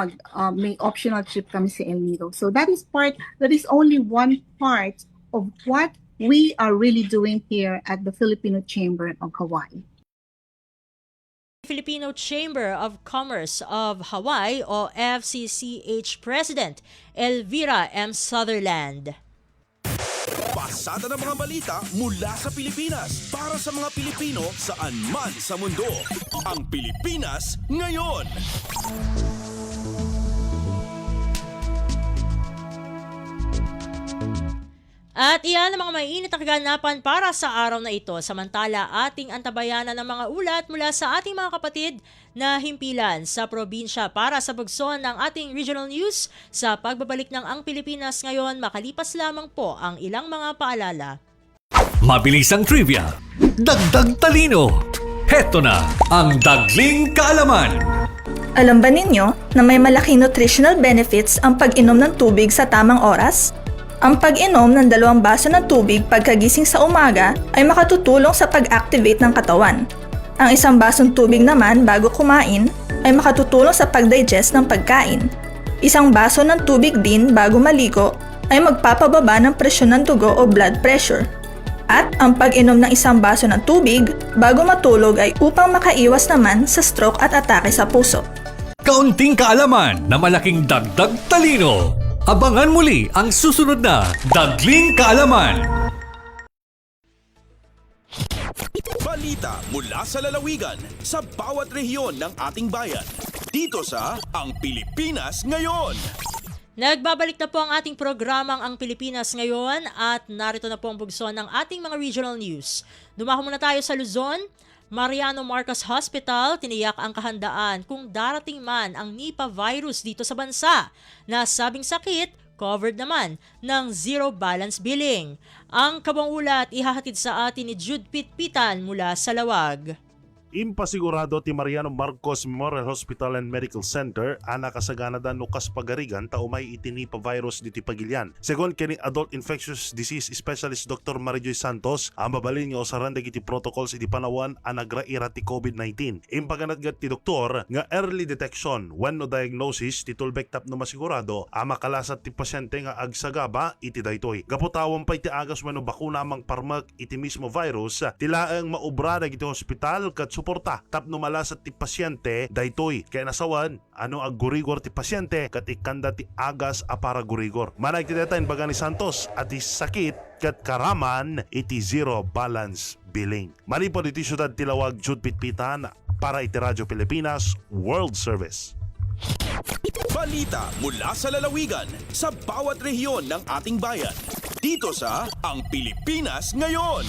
N: May optional trip kami sa El Nido. So that is only one part of what we are really doing here at the Filipino Chamber of Hawaii.
B: Filipino Chamber of Commerce of Hawaii o FCCH President Elvira M. Sutherland.
A: Pasada ng mga balita mula sa Pilipinas para sa mga Pilipino saan man sa mundo. Ang Pilipinas Ngayon.
B: At iyan ang mga mainit na kaganapan para sa araw na ito. Samantala, ating antabayanan ng mga ulat mula sa ating mga kapatid na himpilan sa probinsya para sa bugson ng ating regional news sa pagbabalik ng Ang Pilipinas Ngayon makalipas lamang po ang ilang mga paalala.
O: Mabilisang trivia, dagdag talino. Heto na ang Dagling Kaalaman.
P: Alam ba ninyo na may malaking nutritional benefits ang pag-inom ng tubig sa tamang oras? Ang pag-inom ng 2 baso ng tubig pagkagising sa umaga ay makatutulong sa pag-activate ng katawan. Ang 1 basong tubig naman bago kumain ay makatutulong sa pag-digest ng pagkain. 1 baso ng tubig din bago maligo ay magpapababa ng presyon ng dugo o blood pressure. At ang pag-inom ng 1 baso ng tubig bago matulog ay upang makaiwas naman sa stroke at atake sa puso.
O: Kaunting kaalaman na malaking dagdag talino. Abangan muli ang susunod na Dagling Kaalaman.
A: Balita mula sa lalawigan sa bawat rehiyon ng ating bayan. Dito sa Ang Pilipinas Ngayon.
B: Nagbabalik na po ang ating programang Ang Pilipinas Ngayon at narito na po ang bugson ng ating mga regional news. Dumaho muna tayo sa Luzon. Mariano Marcos Hospital tiniyak ang kahandaan kung darating man ang Nipah virus dito sa bansa. Nasabing sakit, covered naman ng zero balance billing. Ang kabang ulat ihahatid sa atin ni Jude Pitpitan mula sa Lawag.
Q: Impasigurado ti Mariano Marcos Memorial Hospital and Medical Center ana kasaganada nukas pagarigan ta umay iti Nipah virus diti Pagilian. Segon kini Adult Infectious Disease Specialist Dr. Marijoy Santos, ang babalin nga usaran dagiti protocols iti panawan ang nagraira ti COVID-19. Impaganatgat ti doktor nga early detection when no diagnosis ti tulbek tap no masigurado ang makalasat ti pasyente nga agsagaba iti daytoy. Gaputawon pa iti agas wenno bakuna mang parmak iti mismo virus tilaeng maubra dagiti hospital kat suporta tapno malasat ti pasyente daytoy kay nasawan ano ag gurigor ti pasyente kat ikanda ti agas a para gurigor. Manay ti deta baga ni Santos at ti sakit kat karaman iti zero balance billing. Manipod iti syudad ti Lawag Jude Pitpitan para iti Radyo Pilipinas World Service.
A: Balita mula sa lalawigan sa bawat rehiyon ng ating bayan. Dito sa Ang Pilipinas Ngayon.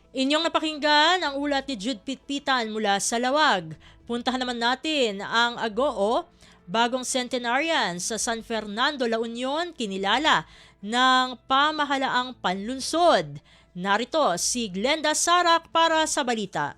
B: Inyong napakinggan ang ulat ni Jude Pitpitan mula sa Lawag. Puntahan naman natin ang Agoo, bagong centenarian sa San Fernando, La Union, kinilala ng pamahalaang panlunsod. Narito si Glenda Sarak para sa balita.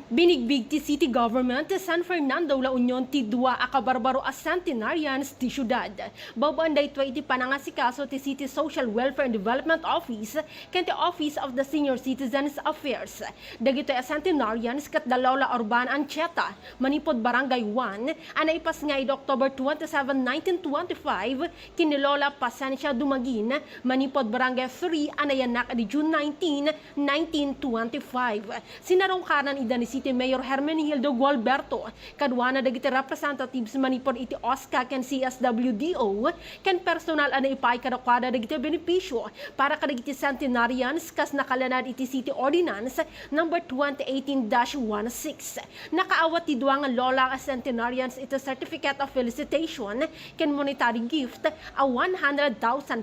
R: Binigbig ti City Government ti San Fernando, La Union ti 2 akabarbaro a centenarians ti syudad. Babaan dayto iti panangasikaso ti City Social Welfare and Development Office ken ti Office of the Senior Citizens Affairs. Dagito a centenarians kat Dalaula Urban Ancheta, Manipod Barangay 1, anaipas nga iti October 27, 1925, kinilola Pasencia Dumagin, Manipod Barangay 3, anayanak iti June 19, 1925. Sinarungkaran ida ni City Mayor Hermenegildo Gualberto, kadwana dagiti representatives manipod iti OSCA ken CSWDO, ken personal ana ipay kadakada dagiti benepisyo para kadagiti centenarians kas nakalanad iti City Ordinance number 2018-16. Nakaawat ti 2 nga lola as centenarians iti certificate of felicitation ken monetary gift a 100,000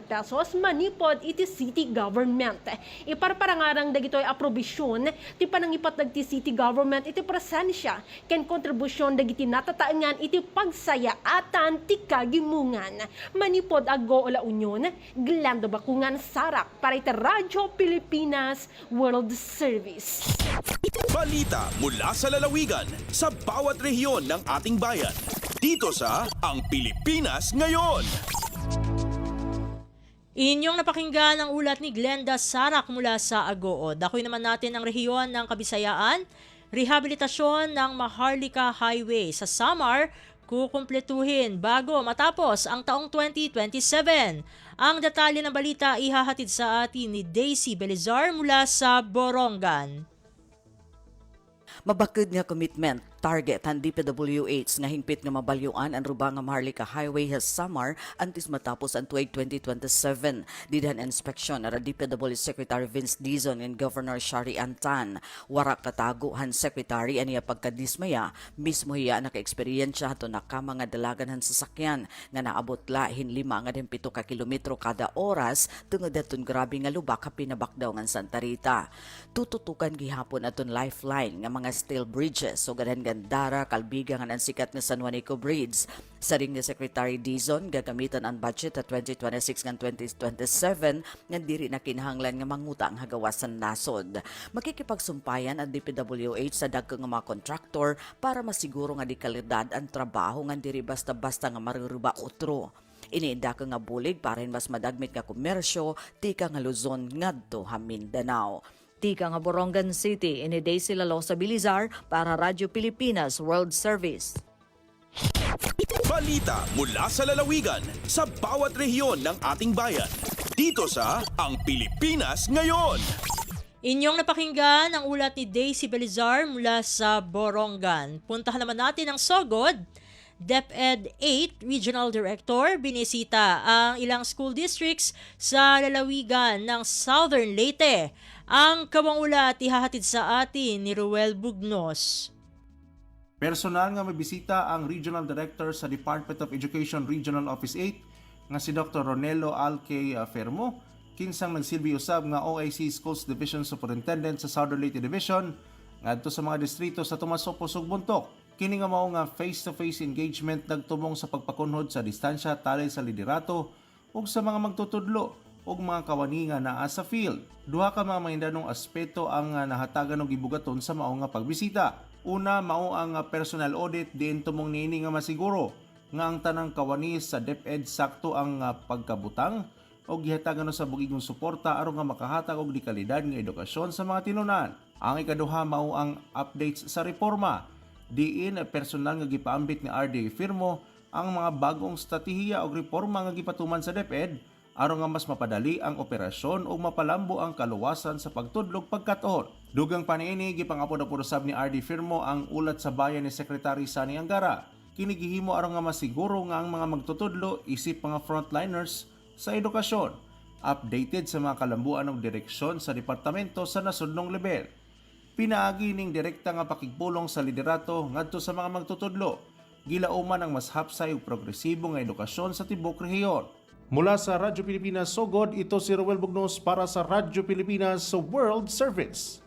R: pesos manipod iti city government. Iparparangarang dagitoy aprobisyon ti panangipat dagiti city government iti presensya ken kontribusyon dagiti natataengan iti pagsayaatan ti kagimungan. Manipod Agoo, La Union, Glenda Bakungan Sarak para iti Radyo Pilipinas World Service.
A: Balita mula sa lalawigan sa bawat rehiyon ng ating bayan. Dito sa Ang Pilipinas Ngayon.
B: Inyong napakinggan ang ulat ni Glenda Sarak mula sa Agood. Dakoy naman natin ang rehiyon ng Kabisayaan. Rehabilitasyon ng Maharlika Highway sa Samar kukumpletuhin bago matapos ang taong 2027. Ang detalye ng balita ihahatid sa atin ni Daisy Belizar mula sa Borongan.
S: Mabakod nga commitment, target ang DPWH nga hingpit nga mabalyuan ang rubang nga Maharlika Highway sa Samar antes matapos ang tuig 2027. Didan inspeksyon ara DPWH Secretary Vince Dizon and Governor Shari Antan. Warak katago han Secretary aniya pagkadismaya, mismo hiya naka-eksperyensya hato naka mga dalagan han sasakyan nga naabot lahin 5 nga 7 ka kilometro kada oras tungod daton grabe nga lubak ka pinabakdaw nga Santa Rita. Tututukan gihapon aton lifeline nga mga steel bridges so gadan Gandara, Kalbiga nga ang sikat nga San Juanico Bridge. Sa ring ni Secretary Dizon, gagamitan ang budget at 2026 ng 2027 nga diri na kinahanglan nga manguta ang hagawasan nasod. Makikipagsumpayan ang DPWH sa dagkong nga mga kontraktor para masiguro nga di kalidad ang trabaho nga diri basta-basta nga maruruba utro. Iniinda ka nga bulig para mas madagmit nga komersyo, tika nga Luzon ngadto ha Mindanao. Tika nga Borongan City, ini Daisy Lalosa Bilizar para Radyo Pilipinas World Service.
A: Balita mula sa lalawigan sa bawat rehiyon ng ating bayan. Dito sa Ang Pilipinas Ngayon.
B: Inyong napakinggan ang ulat ni Daisy Belizar mula sa Borongan. Puntahan naman natin ang Sogod. DepEd 8 Regional Director binisita ang ilang school districts sa lalawigan ng Southern Leyte. Ang kabang ulat ihahatid sa atin ni Ruel Bugnos.
T: Personal nga mabisita ang Regional Director sa Department of Education Regional Office 8 nga si Dr. Ronelo Alque Fermo, kinsang nagsilbi usab nga OIC Schools Division Superintendent sa Southern Leyte Division ngadto sa mga distrito sa Tumasopo ug Buntok. Kini nga mao nga face-to-face engagement nagtumong sa pagpakunhod sa distansya tali sa liderato ug sa mga magtutudlo ug mga kawani nga naa sa field. Duha ka mga mahindanong aspeto ang nahatagan og gibugaton sa mao nga pagbisita. Una, mao ang personal audit diin tumong niini nga masiguro nga ang tanang kawani sa DepEd sakto ang pagkabutang o gihatagan sa bugigong suporta aron nga makahatag og dikalidad nga edukasyon sa mga tinunan. Ang ikaduha mao ang updates sa reforma. Diin personal nga gipaambit ni RD Firmo ang mga bagong stratehiya o reforma nga gipatuman sa DepEd aron nga mas mapadali ang operasyon ug mapalambo ang kaluwasan sa pagtudlog pagkatuon. Dugang paniini gipangapod-apod usab ni RD Firmo ang ulat sa bayan ni Secretary Sani Angara. Kini gihimo aron nga masiguro nga ang mga magtutudlo isip mga frontliners sa edukasyon, updated sa mga kalambuan ng direksyon sa departamento sa nasudnong level. Pinaagi ning direkta nga pakigpulong sa liderato ngadto sa mga magtutudlo, gilauman ang mas hapsay ug progresibo nga edukasyon sa tibok rehiyon.
Q: Mula sa Radyo Pilipinas Sogod, ito si Ruel Bugnos para sa Radyo Pilipinas World Service.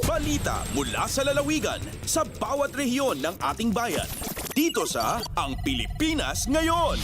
A: Balita mula sa lalawigan sa bawat rehiyon ng ating bayan. Dito sa Ang Pilipinas Ngayon.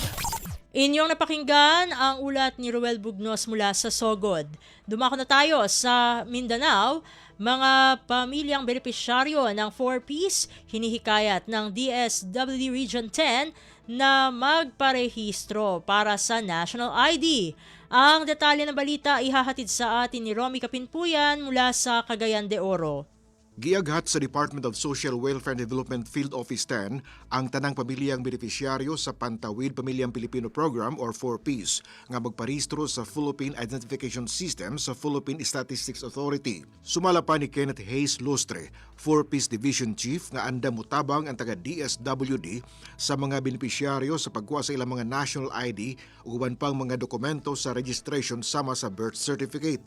B: Inyong napakinggan ang ulat ni Ruel Bugnos mula sa Sogod. Dumako na tayo sa Mindanao. Mga pamilyang benepisyaryo ng 4Ps hinihikayat ng DSWD Region 10 na magparehistro para sa National ID. Ang detalye ng balita ihahatid sa atin ni Romy Kapinpuyan mula sa Cagayan de Oro.
U: Giaghat sa Department of Social Welfare and Development Field Office 10 ang tanang pamilyang benepisyaryo sa Pantawid Pamilyang Pilipino Program or 4Ps nga magparehistro sa Philippine Identification System sa Philippine Statistics Authority. Sumala pa ni Kenneth Hayes Lustre, 4Ps Division Chief nga anda mutabang ang taga DSWD sa mga benepisyaryo sa pagkuha sa ilang mga national ID ug uban pang mga dokumento sa registration sama sa birth certificate.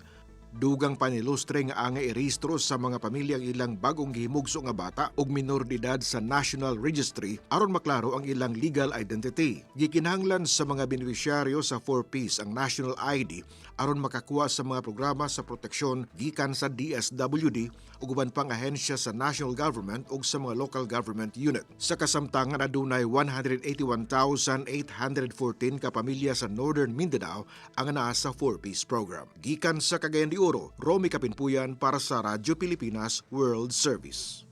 U: Dugang panilustre nga ang irehistro sa mga pamilyang ilang bagong gihimugso nga bata ug minor de edad sa National Registry aron maklaro ang ilang legal identity. Gikinahanglan sa mga benepisyaryo sa 4Ps ang National ID aron makakuha sa mga programa sa proteksyon gikan sa DSWD ug uban pang ahensya sa national government ug sa mga local government unit. Sa kasamtangan adunay 181,814 ka pamilya sa Northern Mindanao ang naa sa 4Ps program. Gikan sa Cagayan de Oro, Romy Kapinpuyan para sa Radyo Pilipinas World Service.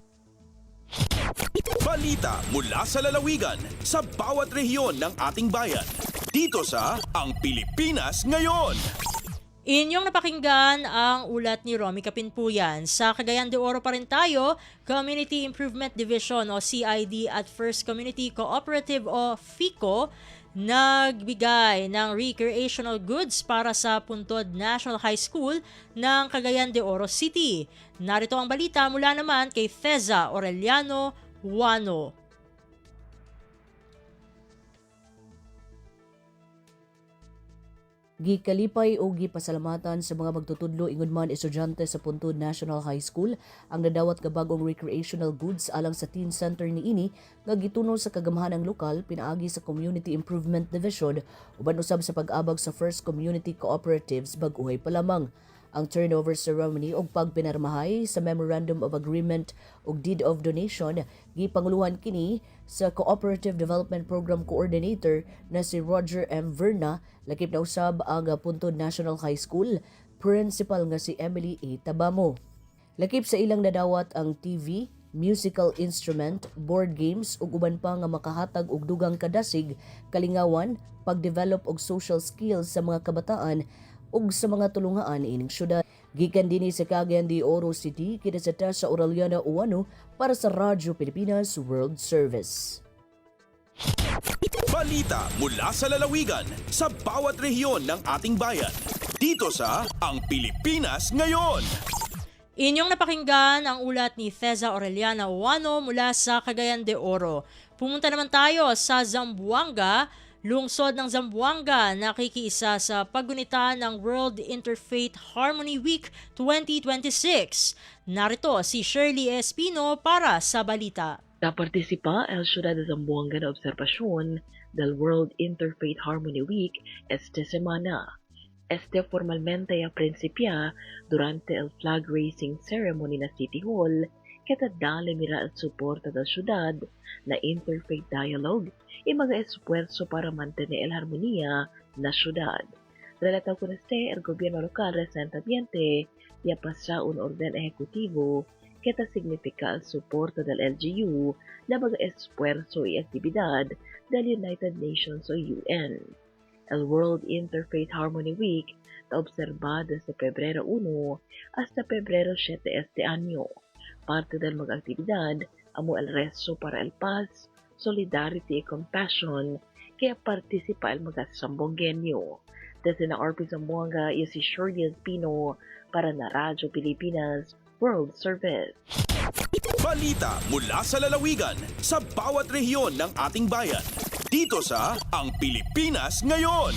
A: Balita mula sa lalawigan sa bawat rehiyon ng ating bayan. Dito sa Ang Pilipinas Ngayon.
B: Inyong napakinggan ang ulat ni Romy Kapinpuyan. Sa Cagayan de Oro pa rin tayo, Community Improvement Division o CID at First Community Cooperative o FICO nagbigay ng recreational goods para sa Puntod National High School ng Cagayan de Oro City. Narito ang balita mula naman kay Feza Aureliano Wano.
G: Gikalipay o gipasalamatan sa mga magtutudlo ingon man estudyante sa Puntod National High School ang nadawat ka bagong recreational goods alang sa teen center niini nga gitunol sa kagamhanang lokal pinaagi sa Community Improvement Division uban usab sa pag-abag sa First Community Cooperatives bag-uhay pa lamang. Ang turnover ceremony ug pagpinarmahay sa Memorandum of Agreement ug Deed of Donation gipanguluhan kini sa Cooperative Development Program Coordinator na si Roger M. Verna, lakip na usab ang Puntod National High School principal nga si Emily A. Tabamo. Lakip sa ilang nadawat ang TV, musical instrument, board games ug uban pa nga makahatag og dugang kadasig, kalingawan, pagdevelop og social skills sa mga kabataan ug sa mga tulungaan ining syudad. Gikan dinhi sa Cagayan de Oro City kinasata sa Aureliana Uwano para sa Radyo Pilipinas World Service.
A: Balita mula sa lalawigan sa bawat rehiyon ng ating bayan. Dito sa Ang Pilipinas Ngayon.
B: Inyong napakinggan ang ulat ni Feza Aureliana Uwano mula sa Cagayan de Oro. Pumunta naman tayo sa Zamboanga. Lungsod ng Zamboanga nakikiisa sa paggunita ng World Interfaith Harmony Week 2026. Narito si Shirley Espino para sa balita.
E: Participa el Ciudad de Zamboanga na observasyon del World Interfaith Harmony Week esta semana. Este formalmente a principia durante el flag raising ceremony na City Hall que dale mira el soporte del ciudad na interfaith dialogue y mga esfuerzo para mantener la armonía na ciudad. Relatado con este, el gobierno local recientemente ya pasó un orden ejecutivo que significa el soporte del LGU na mga esfuerzo y actividad del United Nations o UN. El World Interfaith Harmony Week na observa desde Pebrero 1 hasta Pebrero 7 este año. Parte del mga aktibidad amo el rezo para el paz, solidarity y compassion kaya participa el mga Zambongueño. Desde na RP Zamboanga y si Shirley Espino para na Radyo Pilipinas World Service.
A: Balita mula sa lalawigan sa bawat rehiyon ng ating bayan. Dito sa Ang Pilipinas Ngayon.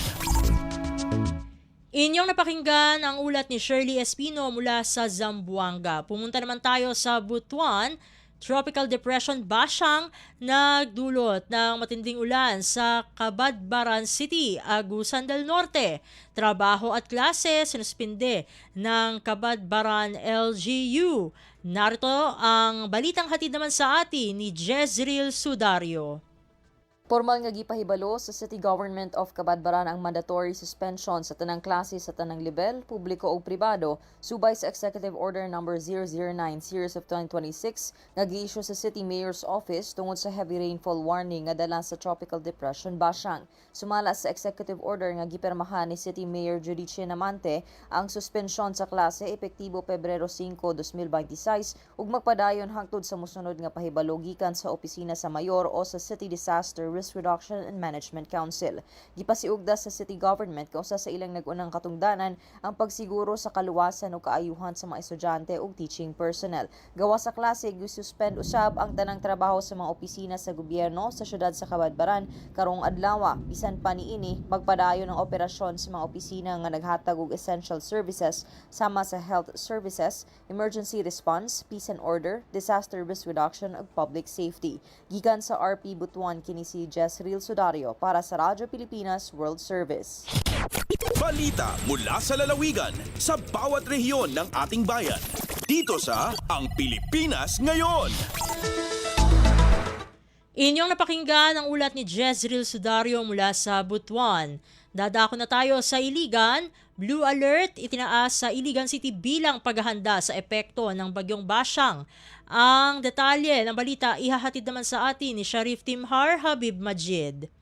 B: Inyong napakinggan ang ulat ni Shirley Espino mula sa Zamboanga. Pumunta naman tayo sa Butuan. Tropical Depression Bashang nagdulot ng matinding ulan sa Cabadbaran City, Agusan del Norte. Trabaho at klase sinuspinde ng Cabadbaran LGU. Narito ang balitang hatid naman sa atin ni Jezreel Sudario.
V: Formal nga gipahibalo sa City Government of Cabadbaran ang mandatory suspension sa tanang klase sa tanang level, publiko o pribado, subay sa Executive Order No. 009 Series of 2026 nga gi-issue sa City Mayor's Office tungod sa heavy rainfall warning nga dala sa Tropical Depression Bashang. Sumala sa Executive Order nga gipirmahan ni City Mayor Judicia Namante ang suspensyon sa klase epektibo Pebrero 5, 2026 ug magpadayon hangtod sa mosunod nga pahibalo gikan sa opisina sa mayor o sa City Disaster Risk Reduction and Management Council. Gipasiugda sa City Government kausa sa ilang nag-unang katungdanan ang pagsiguro sa kaluwasan o kaayuhan sa mga estudyante ug teaching personnel. Gawa sa klase, gisuspend usab ang tanang trabaho sa mga opisina sa gobyerno sa syudad sa Cabadbaran karong adlaw. Bisan pa niini, magpadayon ang operasyon sa mga opisina nga naghatag og essential services sama sa health services, emergency response, peace and order, disaster risk reduction ug public safety. Gikan sa RP Butuan kini si Jezreel Sudario para sa Radyo Pilipinas World Service.
A: Balita mula sa lalawigan sa bawat rehiyon ng ating bayan. Dito sa Ang Pilipinas Ngayon. Inyong napakinggan ang ulat ni Jezreel Sudario mula sa Butuan.
B: Dadako na tayo sa Iligan. Blue alert itinaas sa Iligan City bilang paghahanda sa epekto ng bagyong Basyang. Ang detalye ng balita ihahatid naman sa atin ni Sharif Timhar Habib Majid.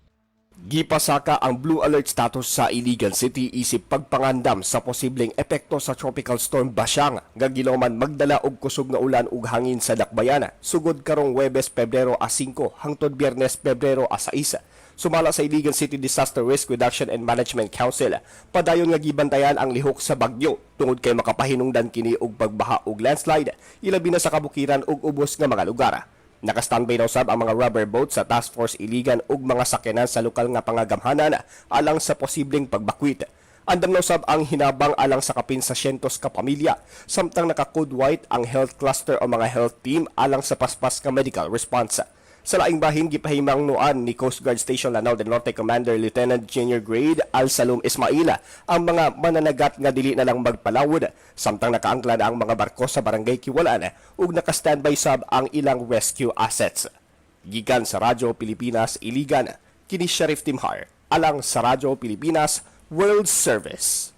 D: Gipasaka ang blue alert status sa Iligan City isip pagpangandam sa posibleng epekto sa tropical storm Basyang nga giloman magdala og kusog nga ulan ug hangin sa dakbayan sugod karong Huwebes Pebrero a 5 hangtod Biyernes Pebrero a 6. Sumala sa Iligan City Disaster Risk Reduction and Management Council, padayon nga gibantayan ang lihok sa bagyo tungod kay makapahinungdan kini og pagbaha ug landslide, ilabi na sa kabukiran ug ubos nga mga lugar. Naka-standby na usab ang mga rubber boat sa Task Force Iligan ug mga sakyanan sa lokal nga pangagamhanan alang sa posibleng pagbakwit. Andam na usab ang hinabang alang sa kapin sa syentos ka pamilya, samtang naka-code white ang health cluster o mga health team alang sa paspas nga medical response. Sa laing bahin, gipahimang nuan ni Coast Guard Station Lanao del Norte Commander Lieutenant Junior Grade Al Salum Ismaila ang mga mananagat nga dili na lang magpalawod, samtang nakaangkla na ang mga barko sa barangay Kiwalaan ug naka-standby sab ang ilang rescue assets. Gikan sa Radyo Pilipinas, Iligan, kini Sharif Timhar, alang sa Radyo Pilipinas World Service.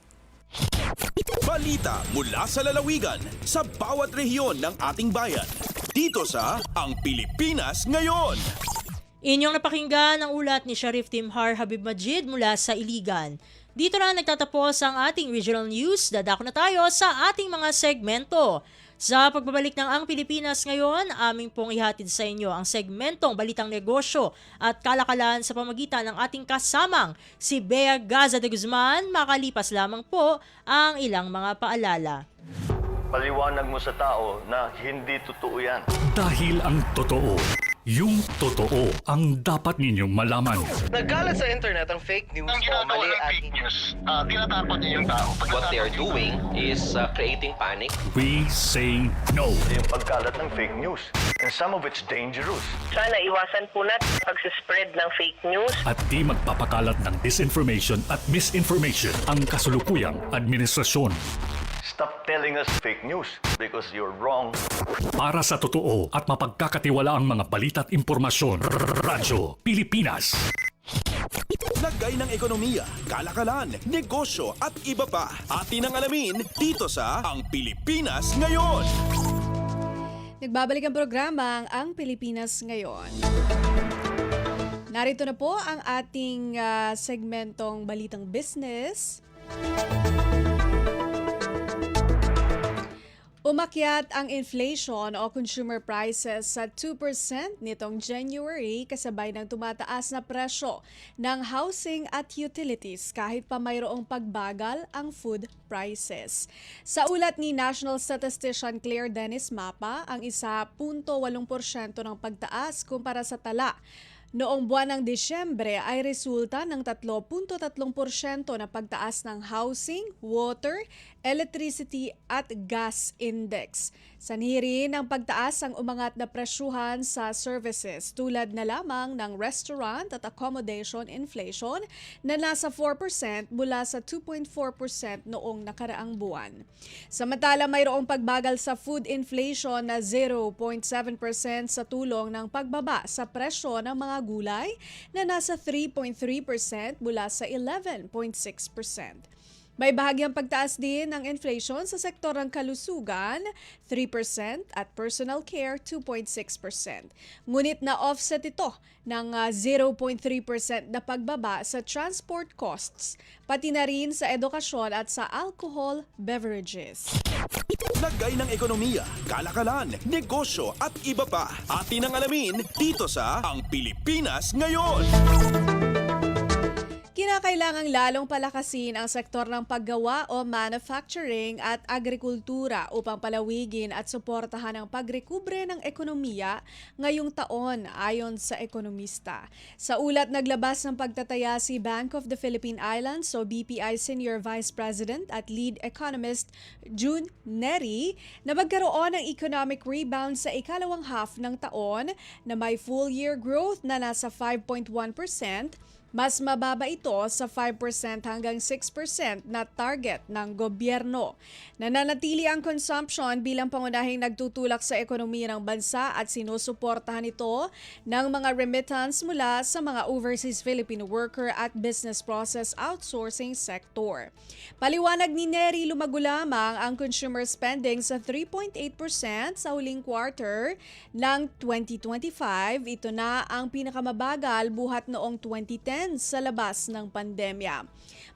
A: Balita mula sa lalawigan sa bawat rehiyon ng ating bayan. Dito sa Ang Pilipinas Ngayon.
B: Inyong napakinggan ang ulat ni Sharif Timhar Habib Majid mula sa Iligan. Dito na nagtatapos ang ating regional news. Dadako na tayo sa ating mga segmento. Sa pagbabalik ng Ang Pilipinas Ngayon, aming pong ihatid sa inyo ang segmentong Balitang Negosyo at Kalakalan sa pamagitan ng ating kasamang si Bea Gaza de Guzman. Makalipas lamang po ang ilang mga paalala.
F: Paliwanag mo sa tao na hindi totoo yan.
O: Dahil ang totoo, yung totoo ang dapat ninyong malaman.
W: Nagkalat sa internet ang fake news o mali at fake news. Tinatapot niyo yung tao.
X: What they are doing is creating panic.
O: We say no.
F: Yung pagkalat ng fake news. And some of it's dangerous.
Y: Sana iwasan po natin pag-spread ng fake news.
O: At di magpapakalat ng disinformation at misinformation ang kasulukuyang administrasyon.
F: Stop telling us fake news because you're wrong.
O: Para sa totoo at mapagkakatiwalaang mga balita at impormasyon, Radyo Pilipinas.
A: Lagay ng ekonomiya, kalakalan, negosyo at iba pa. Atin ang alamin dito sa Ang Pilipinas Ngayon.
Z: Nagbabalik ang programang Ang Pilipinas Ngayon. Narito na po ang ating segmentong Balitang Business. Umakyat ang inflation o consumer prices sa 2% nitong January kasabay ng tumataas na presyo ng housing at utilities kahit pa mayroong pagbagal ang food prices. Sa ulat ni National Statistician Claire Dennis Mapa, ang 1.8% ng pagtaas kumpara sa tala noong buwan ng Disyembre ay resulta ng 3.3% na pagtaas ng housing, water, electricity at gas index. Sanhi rin ang pagtaas ang umangat na presyuhan sa services tulad na lamang ng restaurant at accommodation inflation na nasa 4% mula sa 2.4% noong nakaraang buwan. Samantala mayroong pagbagal sa food inflation na 0.7% sa tulong ng pagbaba sa presyo ng mga gulay na nasa 3.3% mula sa 11.6%. May bahagyang pagtaas din ng inflation sa sektor ng kalusugan, 3% at personal care, 2.6%. Ngunit na-offset ito ng 0.3% na pagbaba sa transport costs, pati na rin sa edukasyon at sa alcohol beverages.
A: Lagay ng ekonomiya, kalakalan, negosyo at iba pa. Atin ang alamin dito sa Ang Pilipinas Ngayon.
Z: Kinakailangang lalong palakasin ang sektor ng paggawa o manufacturing at agrikultura upang palawigin at suportahan ang pagrecubre ng ekonomiya ngayong taon ayon sa ekonomista. Sa ulat naglabas ng pagtataya si Bank of the Philippine Islands o BPI Senior Vice President at Lead Economist June Neri na magkaroon ng economic rebound sa ikalawang half ng taon na may full year growth na nasa 5.1%, Mas mababa ito sa 5% hanggang 6% na target ng gobyerno. Nananatili ang consumption bilang pangunahing nagtutulak sa ekonomiya ng bansa at sinusuportahan ito ng mga remittance mula sa mga overseas Filipino worker at business process outsourcing sector. Paliwanag ni Neri, lumago lamang ang consumer spending sa 3.8% sa huling quarter ng 2025. Ito na ang pinakamabagal buhat noong 2010 sa labas ng pandemya.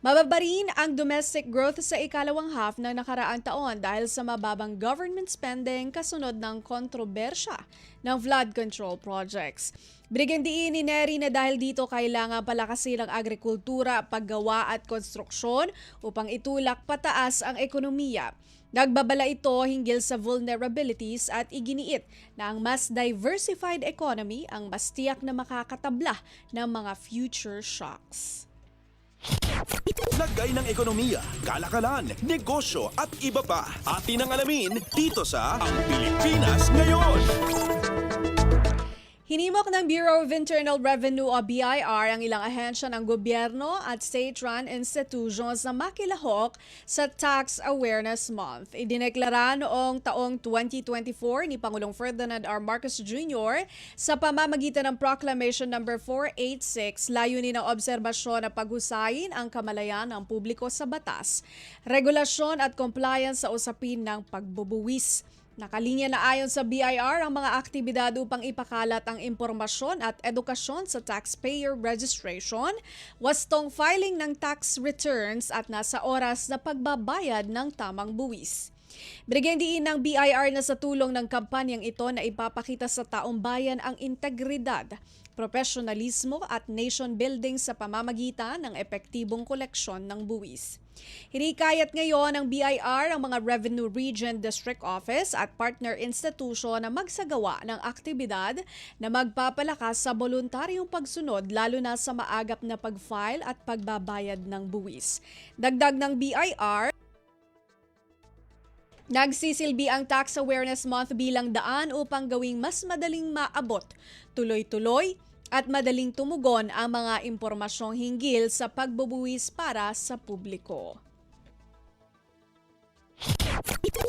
Z: Mababa rin ang domestic growth sa ikalawang half ng nakaraang taon dahil sa mababang government spending kasunod ng kontrobersya ng flood control projects. Binigyang diin ni Neri na dahil dito kailangan palakasin ang agrikultura, paggawa at konstruksyon upang itulak pataas ang ekonomiya. Nagbabala ito hinggil sa vulnerabilities at iginiit na ang mas diversified economy ang mas tiyak na makakatabla ng mga future shocks.
A: Lagay ng ekonomiya, kalakalan, negosyo at iba pa. Atin ang alamin dito sa Ang Pilipinas Ngayon.
Z: Hinimok ng Bureau of Internal Revenue o BIR ang ilang ahensya ng gobyerno at state-run institutions na makilahok sa Tax Awareness Month. Idineklara noong taong 2024 ni Pangulong Ferdinand R. Marcos Jr. sa pamamagitan ng Proclamation No. 486, layunin ng obserbasyon na paghusayin ang kamalayan ng publiko sa batas, regulasyon at compliance sa usapin ng pagbubuwis. Nakalinya na ayon sa BIR ang mga aktibidad upang ipakalat ang impormasyon at edukasyon sa taxpayer registration, wastong filing ng tax returns at nasa oras na pagbabayad ng tamang buwis. Binigyang diin ng BIR na sa tulong ng kampanyang ito na ipapakita sa taong bayan ang integridad, profesionalismo at nation building sa pamamagitan ng epektibong koleksyon ng buwis. Hinikayat ngayon ng BIR ang mga Revenue Region District Office at partner institusyon na magsagawa ng aktibidad na magpapalakas sa voluntaryong pagsunod lalo na sa maagap na pag-file at pagbabayad ng buwis. Dagdag ng BIR, nagsisilbi ang Tax Awareness Month bilang daan upang gawing mas madaling maabot, tuloy-tuloy at madaling tumugon ang mga impormasyong hinggil sa pagbubuwis para sa publiko.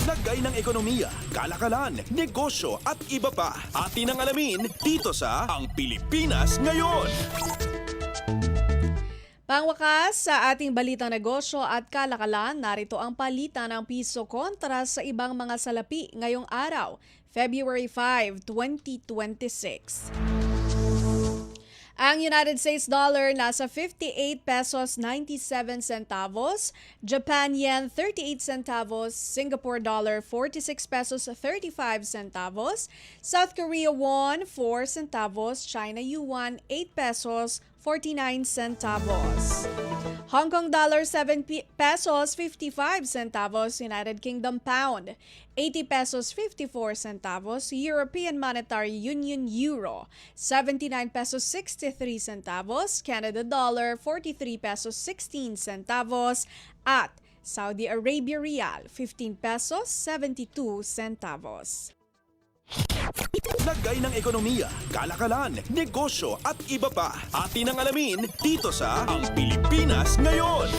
A: Lagay ng ekonomiya, kalakalan, negosyo at iba pa. Atin ang alamin dito sa Ang Pilipinas Ngayon.
Z: Pangwakas sa ating balitang negosyo at kalakalan, narito ang palitan ng piso kontra sa ibang mga salapi ngayong araw, February 5, 2026. Ang United States dollar nasa 58 pesos 97 centavos, Japan yen 38 centavos, Singapore dollar 46 pesos 35 centavos, South Korea won 4 centavos, China yuan 8 pesos 49 centavos. Hong Kong dollar 7 pesos 55 centavos, United Kingdom pound 80 pesos 54 centavos, European Monetary Union euro 79 pesos 63 centavos, Canada dollar 43 pesos 16 centavos at Saudi Arabia rial 15 pesos 72 centavos.
A: Lagay ng ekonomiya, kalakalan, negosyo at iba pa. Atin ang alamin dito sa Ang Pilipinas Ngayon.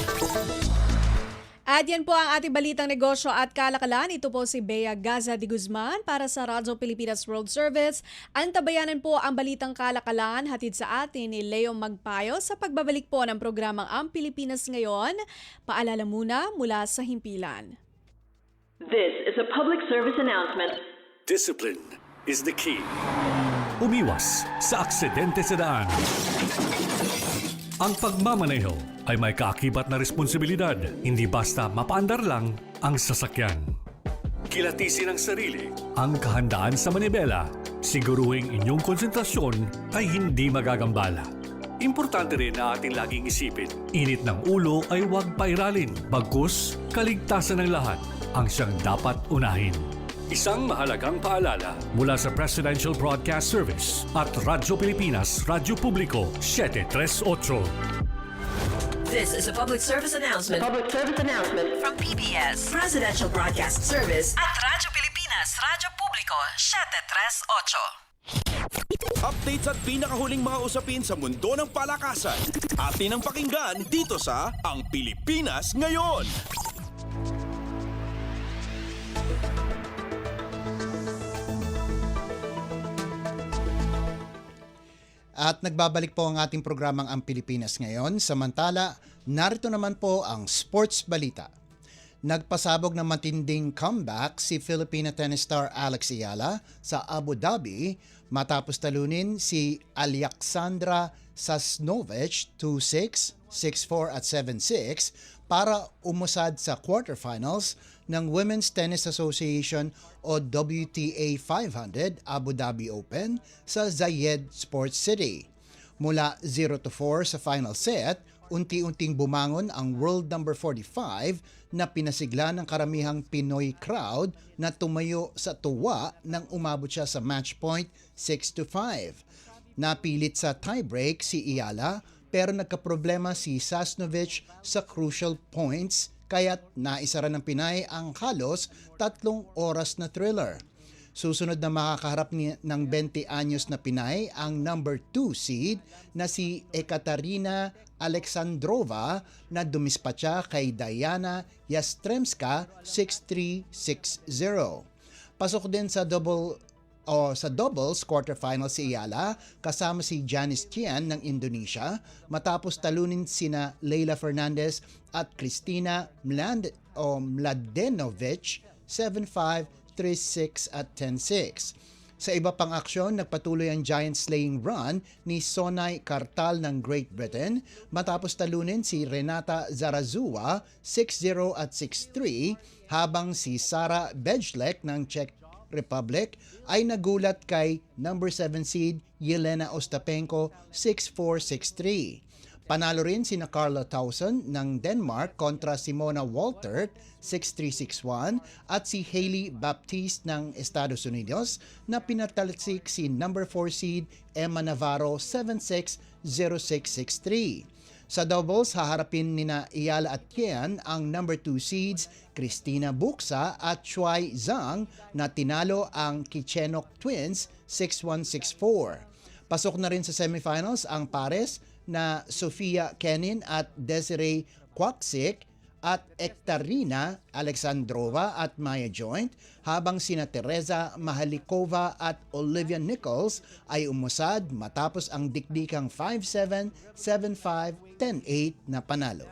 Z: At yan po ang ating balitang negosyo at kalakalan. Ito po si Bea Gaza de Guzman para sa Radyo Pilipinas World Service. Antabayanan po ang balitang kalakalan hatid sa atin ni Leo Magpayo sa pagbabalik po ng programang Ang Pilipinas Ngayon. Paalala muna mula sa himpilan.
C: This is a public service announcement.
O: Discipline is the key. Umiwas sa aksidente sa daan. Ang pagmamaneho ay may kaakibat na responsibilidad, hindi basta mapaandar lang ang sasakyan. Kilatisin ang sarili, ang kahandaan sa manibela, siguruhing inyong konsentrasyon ay hindi magagambala. Importante rin na ating laging isipin, init ng ulo ay huwag pairalin, bagkus kaligtasan ng lahat ang siyang dapat unahin. Isang mahalagang paalala mula sa Presidential Broadcast Service at Radyo Pilipinas, Radyo Publiko, 738.
C: This is a public service announcement. Public service announcement from PBS, Presidential Broadcast Service at Radyo Pilipinas, Radyo Publiko, 738.
A: Updates at pinakahuling mga usapin sa mundo ng palakasan. Atin ang pakinggan dito sa Ang Pilipinas Ngayon.
H: At nagbabalik po ang ating programang Ang Pilipinas Ngayon. Samantala, narito naman po ang sports balita. Nagpasabog ng matinding comeback si Filipina tennis star Alex Ayala sa Abu Dhabi matapos talunin si Alexandra Sasnovich 2-6, 6-4 at 7-6 para umusad sa quarterfinals ng Women's Tennis Association o WTA 500 Abu Dhabi Open sa Zayed Sports City. Mula 0-4 sa final set, unti-unting bumangon ang world number 45 na pinasigla ng karamihang Pinoy crowd na tumayo sa tuwa nang umabot siya sa match point 6-5. Napilit sa tiebreak si Ayala pero nagkaproblema si Sasnovich sa crucial points kaya't naisara ng Pinay ang halos 3 oras na thriller. Susunod na makakaharap ng 20 anyos na Pinay ang number 2 seed na si Ekaterina Alexandrova na dumispatcha kay Diana Yastremska 6-3, 6-0. Pasok din sa doubles quarterfinal si Ayala kasama si Janice Tian ng Indonesia matapos talunin sina Leila Fernandez at Kristina Mladenovic 7-5, 3-6 at 10-6. Sa iba pang aksyon, nagpatuloy ang giant slaying run ni Sonay Kartal ng Great Britain matapos talunin si Renata Zarazua 6-0 at 6-3 habang si Sara Bejlek ng Czech Republic ay nagulat kay number 7 seed Yelena Ostapenko 6-4, 6-3. Panalo rin sina Carla Towson ng Denmark kontra Simona Waltert 6-3, 6-1 at si Hailey Baptiste ng Estados Unidos na pinatalsik si number 4 seed Emma Navarro 7-6, 0-6, 6-3. Sa doubles, haharapin nina Ayala at Tian ang number 2 seeds Christina Buxa at Shuai Zhang na tinalo ang Kichenok Twins 6-1, 6-4. Pasok na rin sa semifinals ang pares na Sofia Kenin at Desiree Quaksik at Ekaterina Alexandrova at Maya Joint habang sina Teresa Mahalikova at Olivia Nichols ay umusad matapos ang dikdikang 5-7, 7-5, 10-8 na panalo.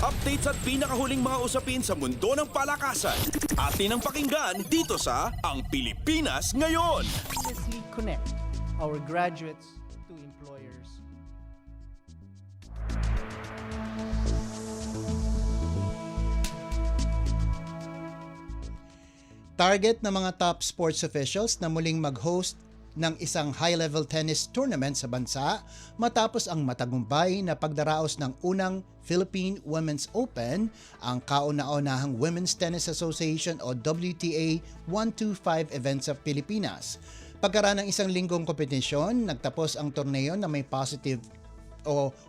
A: Updates at pinakahuling mga usapin sa mundo ng palakasan. Atin ang pakinggan dito sa Ang Pilipinas Ngayon.
I: Connect our graduates to employers.
H: Target ng mga top sports officials na muling mag-host ng isang high-level tennis tournament sa bansa matapos ang matagumpay na pagdaraos ng unang Philippine Women's Open, ang kauna-unahang Women's Tennis Association o WTA 125 event sa Pilipinas. Pagkaraan ng isang linggong kompetisyon, nagtapos ang torneo na may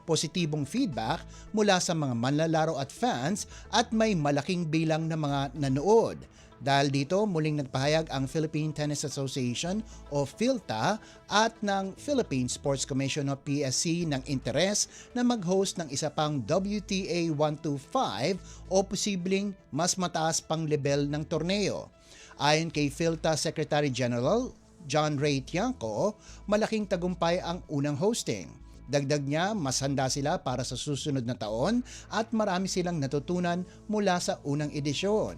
H: positibong feedback mula sa mga manlalaro at fans at may malaking bilang ng mga nanood. Dahil dito, muling nagpahayag ang Philippine Tennis Association o PhilTA at ng Philippine Sports Commission o PSC ng interes na mag-host ng isa pang WTA 125 o posibleng mas mataas pang level ng torneo. Ayon kay PhilTA Secretary General John Ray Tiangco, malaking tagumpay ang unang hosting. Dagdag niya, mas handa sila para sa susunod na taon at marami silang natutunan mula sa unang edisyon.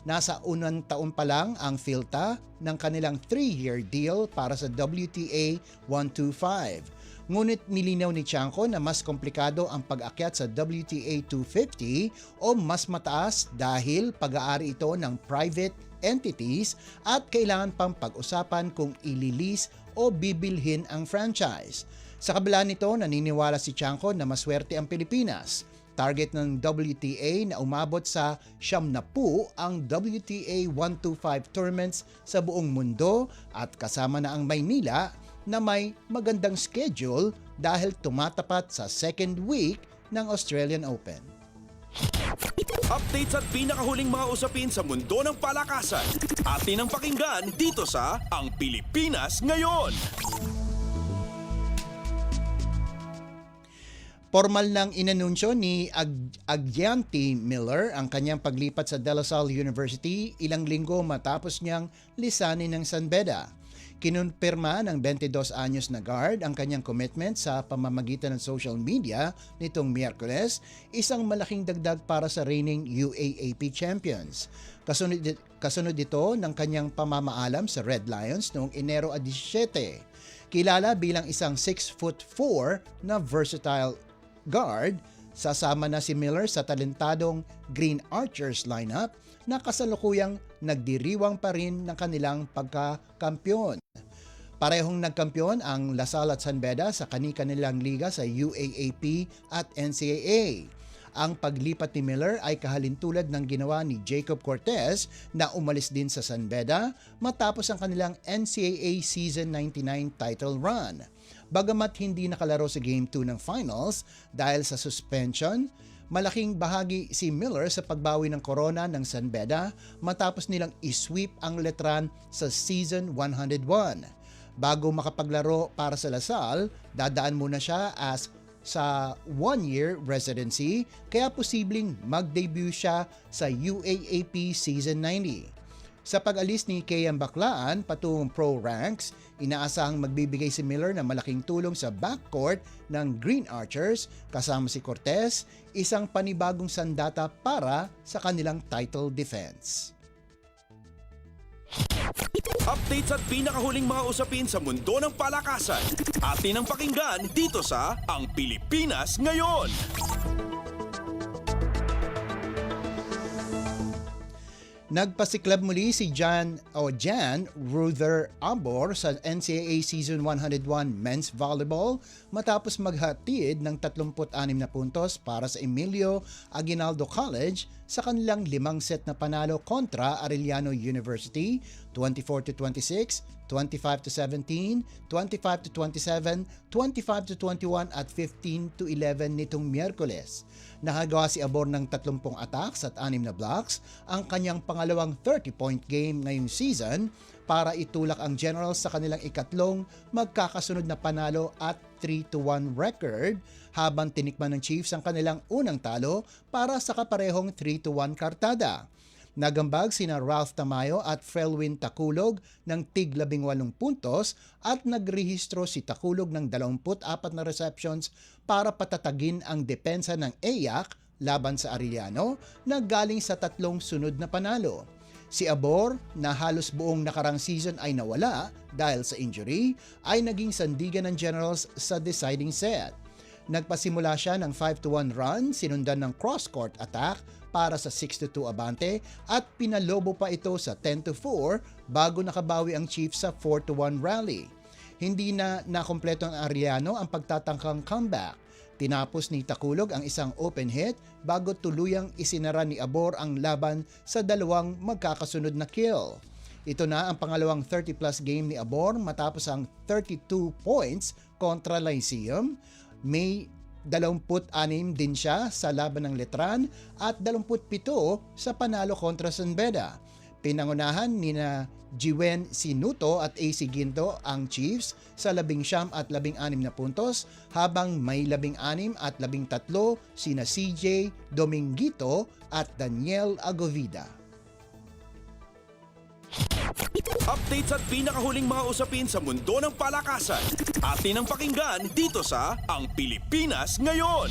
H: Nasa unang taon pa lang ang PhilTA ng kanilang 3-year deal para sa WTA 125. Ngunit nilinaw ni Tiangco na mas komplikado ang pag-akyat sa WTA 250 o mas mataas dahil pag-aari ito ng private entities at kailangan pang pag-usapan kung ililis o bibilhin ang franchise. Sa kabila nito, naniniwala si Tiangco na maswerte ang Pilipinas. Target ng WTA na umabot sa 70 ang WTA 125 tournaments sa buong mundo at kasama na ang Maynila na may magandang schedule dahil tumatapat sa second week ng Australian Open.
A: Updates at pinakahuling mga usapin sa mundo ng palakasan. Atin ang pakinggan dito sa Ang Pilipinas Ngayon.
H: Formal nang inanunsyo ni Agyanti Miller ang kanyang paglipat sa De La Salle University ilang linggo matapos niyang lisanin ng San Beda. Kinumpirma ng 22 anyos na guard ang kanyang commitment sa pamamagitan ng social media nitong Miyerkules, isang malaking dagdag para sa reigning UAAP champions. Kasunod ito ng kanyang pamamaalam sa Red Lions noong Enero 17. Kilala bilang isang 6'4" na versatile guard, sasama na si Miller sa talentadong Green Archers lineup na kasalukuyang nagdiriwang pa rin ng kanilang pagkakampyon. Parehong nagkampiyon ang La Salle at San Beda sa kani-kanilang liga sa UAAP at NCAA. Ang paglipat ni Miller ay kahalintulad ng ginawa ni Jacob Cortez na umalis din sa San Beda matapos ang kanilang NCAA Season 99 title run. Bagamat hindi nakalaro sa Game 2 ng finals dahil sa suspension, malaking bahagi si Miller sa pagbawi ng corona ng San Beda matapos nilang isweep ang Letran sa Season 101. Bago makapaglaro para sa La Salle, dadaan muna siya sa 1-year residency kaya posibleng mag-debut siya sa UAAP Season 90. Sa pag-alis ni Kayam Baclaan patungong pro ranks, inaasahang magbibigay si Miller ng malaking tulong sa backcourt ng Green Archers kasama si Cortez, isang panibagong sandata para sa kanilang title defense.
A: Updates at pinakahuling mga usapin sa mundo ng palakasan. Atin ang pakinggan dito sa Ang Pilipinas Ngayon.
H: Nagpasiklab muli si Jan Ruther Abor sa NCAA Season 101 Men's Volleyball matapos maghatid ng 36 na puntos para sa Emilio Aguinaldo College sa kanilang 5 set na panalo kontra Arellano University 24-26, 25-17, 25-27, 25-21 at 15-11 nitong Miyerkules. Nakagawa si Abor ng 30 attacks at 6 na blocks, ang kanyang pangalawang 30-point game ngayong season para itulak ang Generals sa kanilang ikatlong magkakasunod na panalo at 3-1 record habang tinikman ng Chiefs ang kanilang unang talo para sa kaparehong 3-1 kartada. Nagambag sina Ralph Tamayo at Frelwin Takulog ng tig 18 puntos at nagrehistro si Takulog ng 24 na receptions para patatagin ang depensa ng EYAC laban sa Arellano na galing sa 3 sunod na panalo. Si Abor, na halos buong nakarang season ay nawala dahil sa injury, ay naging sandigan ng Generals sa deciding set. Nagpasimula siya ng 5-1 run, sinundan ng cross-court attack para sa 6-2 abante at pinalobo pa ito sa 10-4 bago nakabawi ang Chiefs sa 4-1 rally. Hindi na nakompleto ang Arellano ang pagtatangkang comeback. Tinapos ni Takulog ang isang open hit bago tuluyang isinara ni Abor ang laban sa 2 magkakasunod na kill. Ito na ang pangalawang 30-plus game ni Abor matapos ang 32 points kontra Lyceum. May 26 din siya sa laban ng Letran at 27 sa panalo kontra San Beda. Pinangunahan ni na Gwen Sinuto at AC Ginto ang Chiefs sa 19 at 16 na puntos habang may 16 at 13 sina CJ Dominguito at Daniel Agovida.
A: Updates at pinakahuling mga usapin sa mundo ng palakasan. Atin ang pakinggan dito sa Ang Pilipinas Ngayon.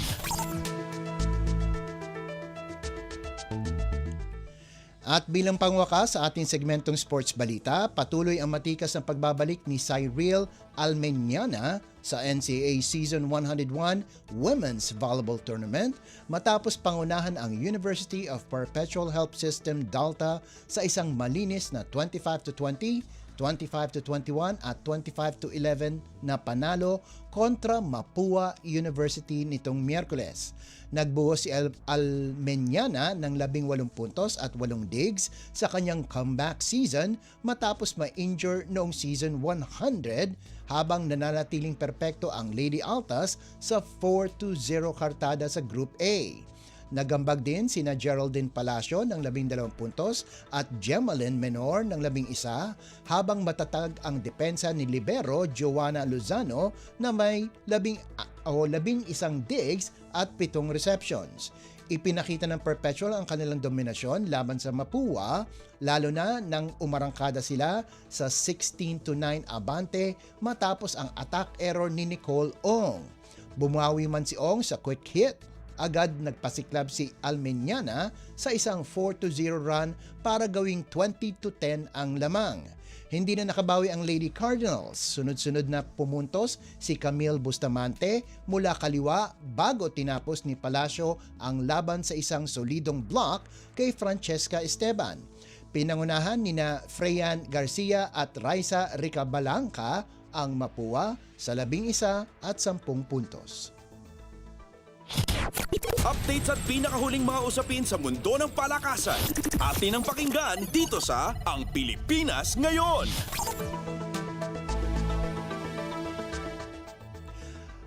H: At bilang pangwakas sa ating segmentong sports balita, patuloy ang matikas na pagbabalik ni Cyril Almeñana sa NCAA Season 101 Women's Volleyball Tournament matapos pangunahan ang University of Perpetual Help System Dalta sa isang malinis na 25-20, 25-21 at 25-11 na panalo kontra Mapua University nitong Miyerkules. Nagbuo si Almeñana ng 18 puntos at 8 digs sa kanyang comeback season matapos ma-injure noong season 100 habang nananatiling perpekto ang Lady Altas sa 4-0 kartada sa Group A. Nagambag din sina Geraldine Palacio ng 12 puntos at Gemaline Menor ng 11, habang matatag ang depensa ni libero Joanna Lozano na may 11 digs at 7 receptions. Ipinakita ng Perpetual ang kanilang dominasyon laban sa Mapua, lalo na nang umarangkada sila sa 16-9 abante matapos ang attack error ni Nicole Ong. Bumawi man si Ong sa quick hit, agad nagpasiklab si Almeñana sa isang 4-0 run para gawing 20-10 ang lamang. Hindi na nakabawi ang Lady Cardinals. Sunod-sunod na pumuntos si Camille Bustamante mula kaliwa bago tinapos ni Palacio ang laban sa isang solidong block kay Francesca Esteban. Pinangunahan nina Freyan Garcia at Raisa Ricabalanca ang Mapua sa 11 at 10 puntos.
A: Updates at pinakahuling mga usapin sa mundo ng palakasan. Atin ang pakinggan dito sa Ang Pilipinas Ngayon.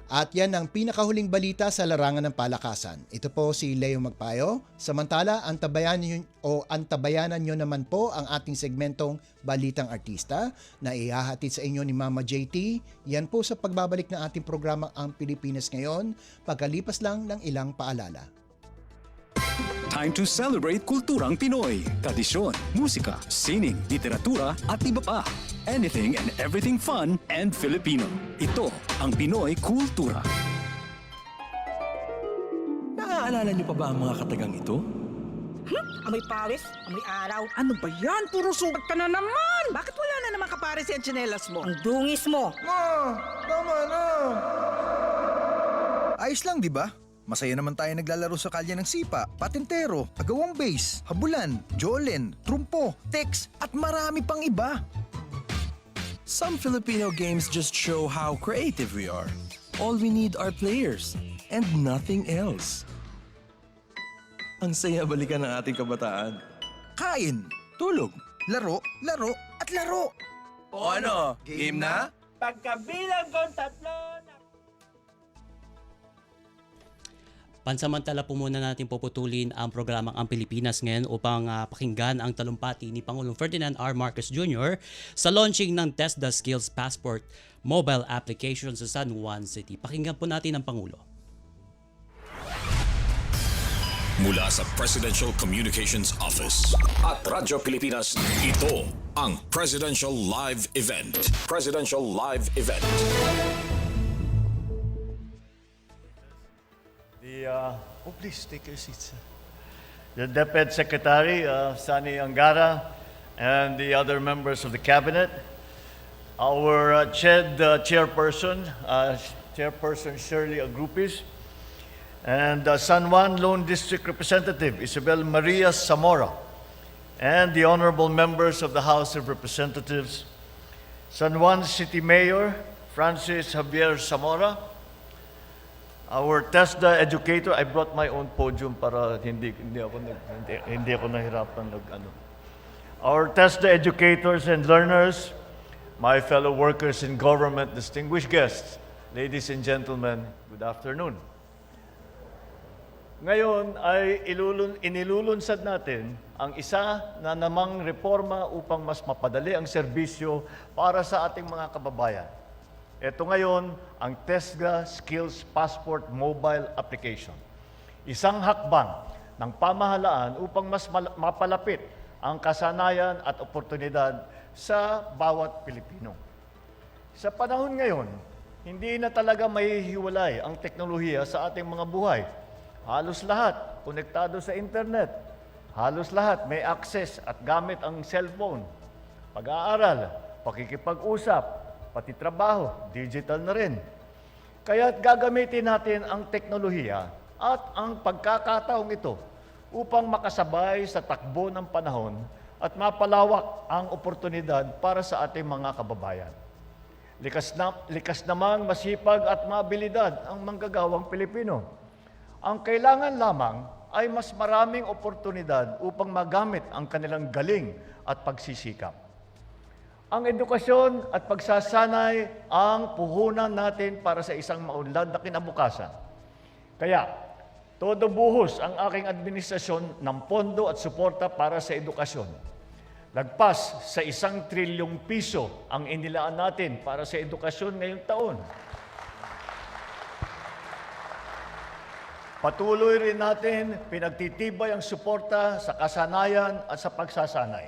H: At yan ang pinakahuling balita sa larangan ng palakasan. Ito po si Leo Magpayo. Samantala, antabayanan nyo naman po ang ating segmentong Balitang Artista na ihahatid sa inyo ni Mama JT. Yan po sa pagbabalik ng ating programang Ang Pilipinas Ngayon, pagkalipas lang ng ilang paalala.
J: Time to celebrate kulturang Pinoy, tradisyon, musika, sining, literatura at iba pa. Anything and everything fun and Filipino. Ito ang Pinoy Kultura.
K: Naaalala niyo pa ba ang mga katagang ito?
L: Amoy pawis, amoy araw. Ano ba yan? Puro sugat ka na naman! Bakit wala na naman kapares yung tsinelas mo? Ang dungis mo!
M: Ma! Tama na! Ayos lang, di ba? Masaya naman tayo naglalaro sa kalye ng sipa, patintero, agawang base, habulan, jolen, trumpo, text, at marami pang iba.
K: Some Filipino games just show how creative we are. All we need are players and nothing else. Ang saya balikan ng ating kabataan.
M: Kain, tulog, laro, laro, at laro.
K: O ano, game na?
L: Pagkabilang kong 3,
N: Pansamantala po muna natin puputulin ang programang Ang Pilipinas Ngayon upang pakinggan ang talumpati ni Pangulong Ferdinand R. Marcos Jr. sa launching ng TESDA Skills Passport mobile application sa San Juan City. Pakinggan po natin ang Pangulo.
P: Mula sa Presidential Communications Office at Radyo Pilipinas, ito ang Presidential Live Event. Presidential Live Event.
F: Please take your seats. The DepEd Secretary, Sani Angara, and the other members of the Cabinet, our Chairperson, Chairperson Shirley Agrupis, and San Juan Lone District Representative Isabel Maria Zamora, and the honorable members of the House of Representatives, San Juan City Mayor Francis Javier Zamora, our TESDA educator. I brought my own podium para hindi ako nahirapan nag-ano. Our TESDA educators and learners, my fellow workers in government, distinguished guests, ladies and gentlemen, good afternoon. Ngayon ay inilulunsad natin ang isa na namang reforma upang mas mapadali ang serbisyo para sa ating mga kababayan. Ito ngayon ang TESDA Skills Passport Mobile Application. Isang hakbang ng pamahalaan upang mas mapalapit ang kasanayan at oportunidad sa bawat Pilipino. Sa panahon ngayon, hindi na talaga mahihiwalay ang teknolohiya sa ating mga buhay. Halos lahat konektado sa internet. Halos lahat may access at gamit ang cellphone. Pag-aaral, pakikipag-usap, pati trabaho, digital na rin. Kaya't gagamitin natin ang teknolohiya at ang pagkakataong ito upang makasabay sa takbo ng panahon at mapalawak ang oportunidad para sa ating mga kababayan. Likas namang masipag at mabilidad ang manggagawang Pilipino. Ang kailangan lamang ay mas maraming oportunidad upang magamit ang kanilang galing at pagsisikap. Ang edukasyon at pagsasanay ang puhunan natin para sa isang maunlad na kinabukasan. Kaya, Todo buhos ang aking administrasyon ng pondo at suporta para sa edukasyon. Lagpas sa 1 trilyong piso ang inilaan natin para sa edukasyon ngayong taon. Patuloy rin natin pinagtitibay ang suporta sa kasanayan at sa pagsasanay.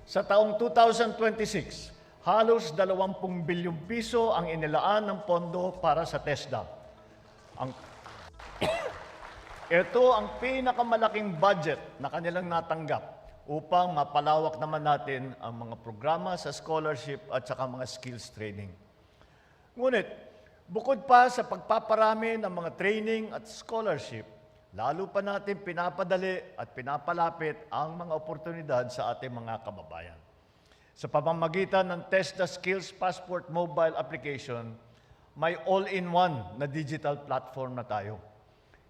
F: Sa taong 2026, halos 20 bilyong piso ang inilaan ng pondo para sa TESDA. Ito ang pinakamalaking budget na kanilang natanggap upang mapalawak naman natin ang mga programa sa scholarship at saka mga skills training. Ngunit, bukod pa sa pagpaparami ng mga training at scholarship, lalo pa natin pinapadali at pinapalapit ang mga oportunidad sa ating mga kababayan. Sa pamamagitan ng TESDA Skills Passport mobile application, may all-in-one na digital platform na tayo.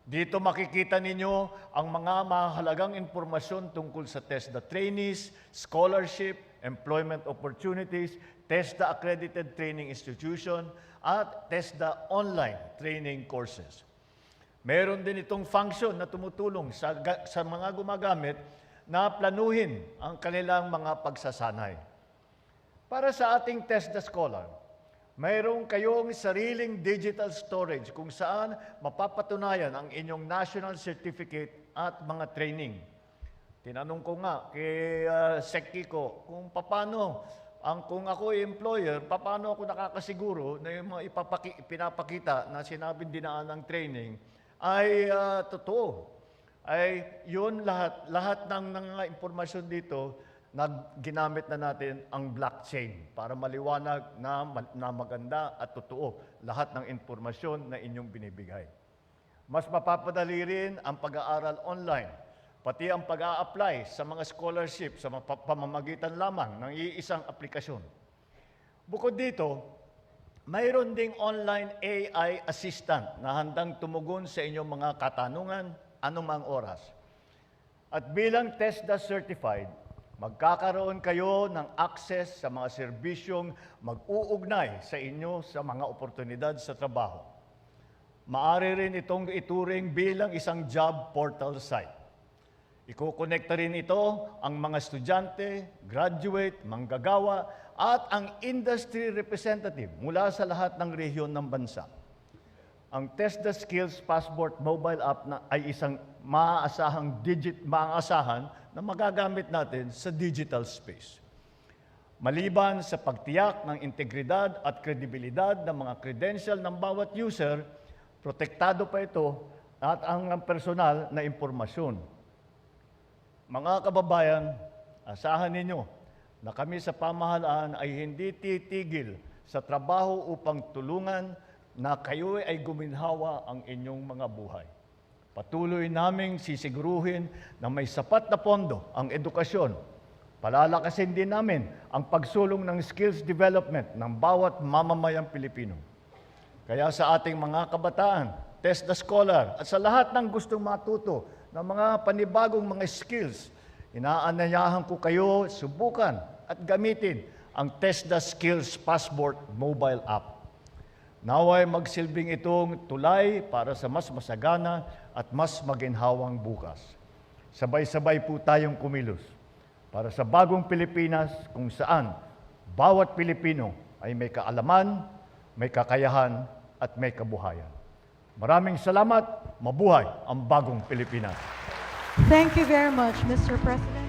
F: Dito makikita ninyo ang mga mahalagang impormasyon tungkol sa TESDA trainees, scholarship, employment opportunities, TESDA accredited training institution, at TESDA online training courses. Meron din itong function na tumutulong sa mga gumagamit na planuhin ang kanilang mga pagsasanay. Para sa ating TESDA Scholar, mayroon kayong sariling digital storage kung saan mapapatunayan ang inyong national certificate at mga training. Tinanong ko nga kay Sec Kiko kung paano, kung ako employer, paano ako nakakasiguro na yung mga pinapakita na sinabing dinaan ng training ay totoo. Ay yun lahat ng mga impormasyon dito, ginamit na natin ang blockchain para maliwanag na maganda at totoo lahat ng impormasyon na inyong binibigay. Mas mapapadali rin ang pag-aaral online, pati ang pag-a-apply sa mga scholarship sa pamamagitan lamang ng iisang aplikasyon. Bukod dito, mayroon ding online AI assistant na handang tumugon sa inyong mga katanungan anumang oras. At bilang TESDA certified, magkakaroon kayo ng access sa mga serbisyong mag-uugnay sa inyo sa mga oportunidad sa trabaho. Maaari rin itong ituring bilang isang job portal site. Ikukonekta rin ito ang mga estudyante, graduate, manggagawa, at ang industry representative mula sa lahat ng rehiyon ng bansa. Ang TESDA Skills Passport mobile app ay isang maaasahan na magagamit natin sa digital space. Maliban sa pagtiyak ng integridad at kredibilidad ng mga credential ng bawat user, protektado pa ito at ang personal na impormasyon. Mga kababayan, asahan ninyo na kami sa pamahalaan ay hindi titigil sa trabaho upang tulungan na kayo ay guminhawa ang inyong mga buhay. Patuloy naming sisiguruhin na may sapat na pondo ang edukasyon. Palalakasin din namin ang pagsulong ng skills development ng bawat mamamayang Pilipino. Kaya sa ating mga kabataan, TESDA Scholar at sa lahat ng gustong matuto ng mga panibagong mga skills, inaanyayahan ko kayo subukan at gamitin ang TESDA Skills Passport mobile app. Naway magsilbing itong tulay para sa mas masagana at mas maginhawang bukas. Sabay-sabay po tayong kumilos para sa bagong Pilipinas kung saan bawat Pilipino ay may kaalaman, may kakayahan at may kabuhayan. Maraming salamat, mabuhay ang bagong Pilipinas.
G: Thank you very much, Mr. President.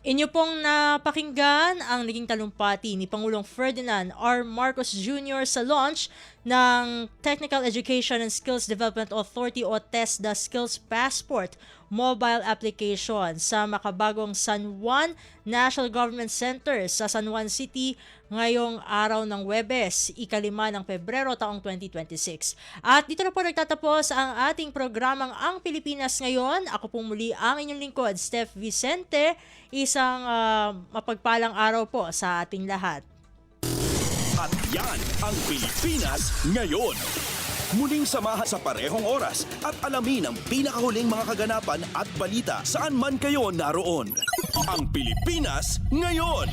B: Inyo pong napakinggan ang naging talumpati ni Pangulong Ferdinand R. Marcos Jr. sa launch ng Technical Education and Skills Development Authority o TESDA Skills Passport mobile application sa makabagong San Juan National Government Center sa San Juan City ngayong araw ng Huwebes, 5 ng Pebrero taong 2026. At dito na po nagtatapos ang ating programang Ang Pilipinas Ngayon. Ako pong muli ang inyong lingkod, Steph Vicente. Isang mapagpalang araw po sa ating lahat.
A: At yan ang Pilipinas Ngayon. Muling samahan sa parehong oras at alamin ang pinakahuling mga kaganapan at balita saan man kayo naroon. Ang Pilipinas Ngayon.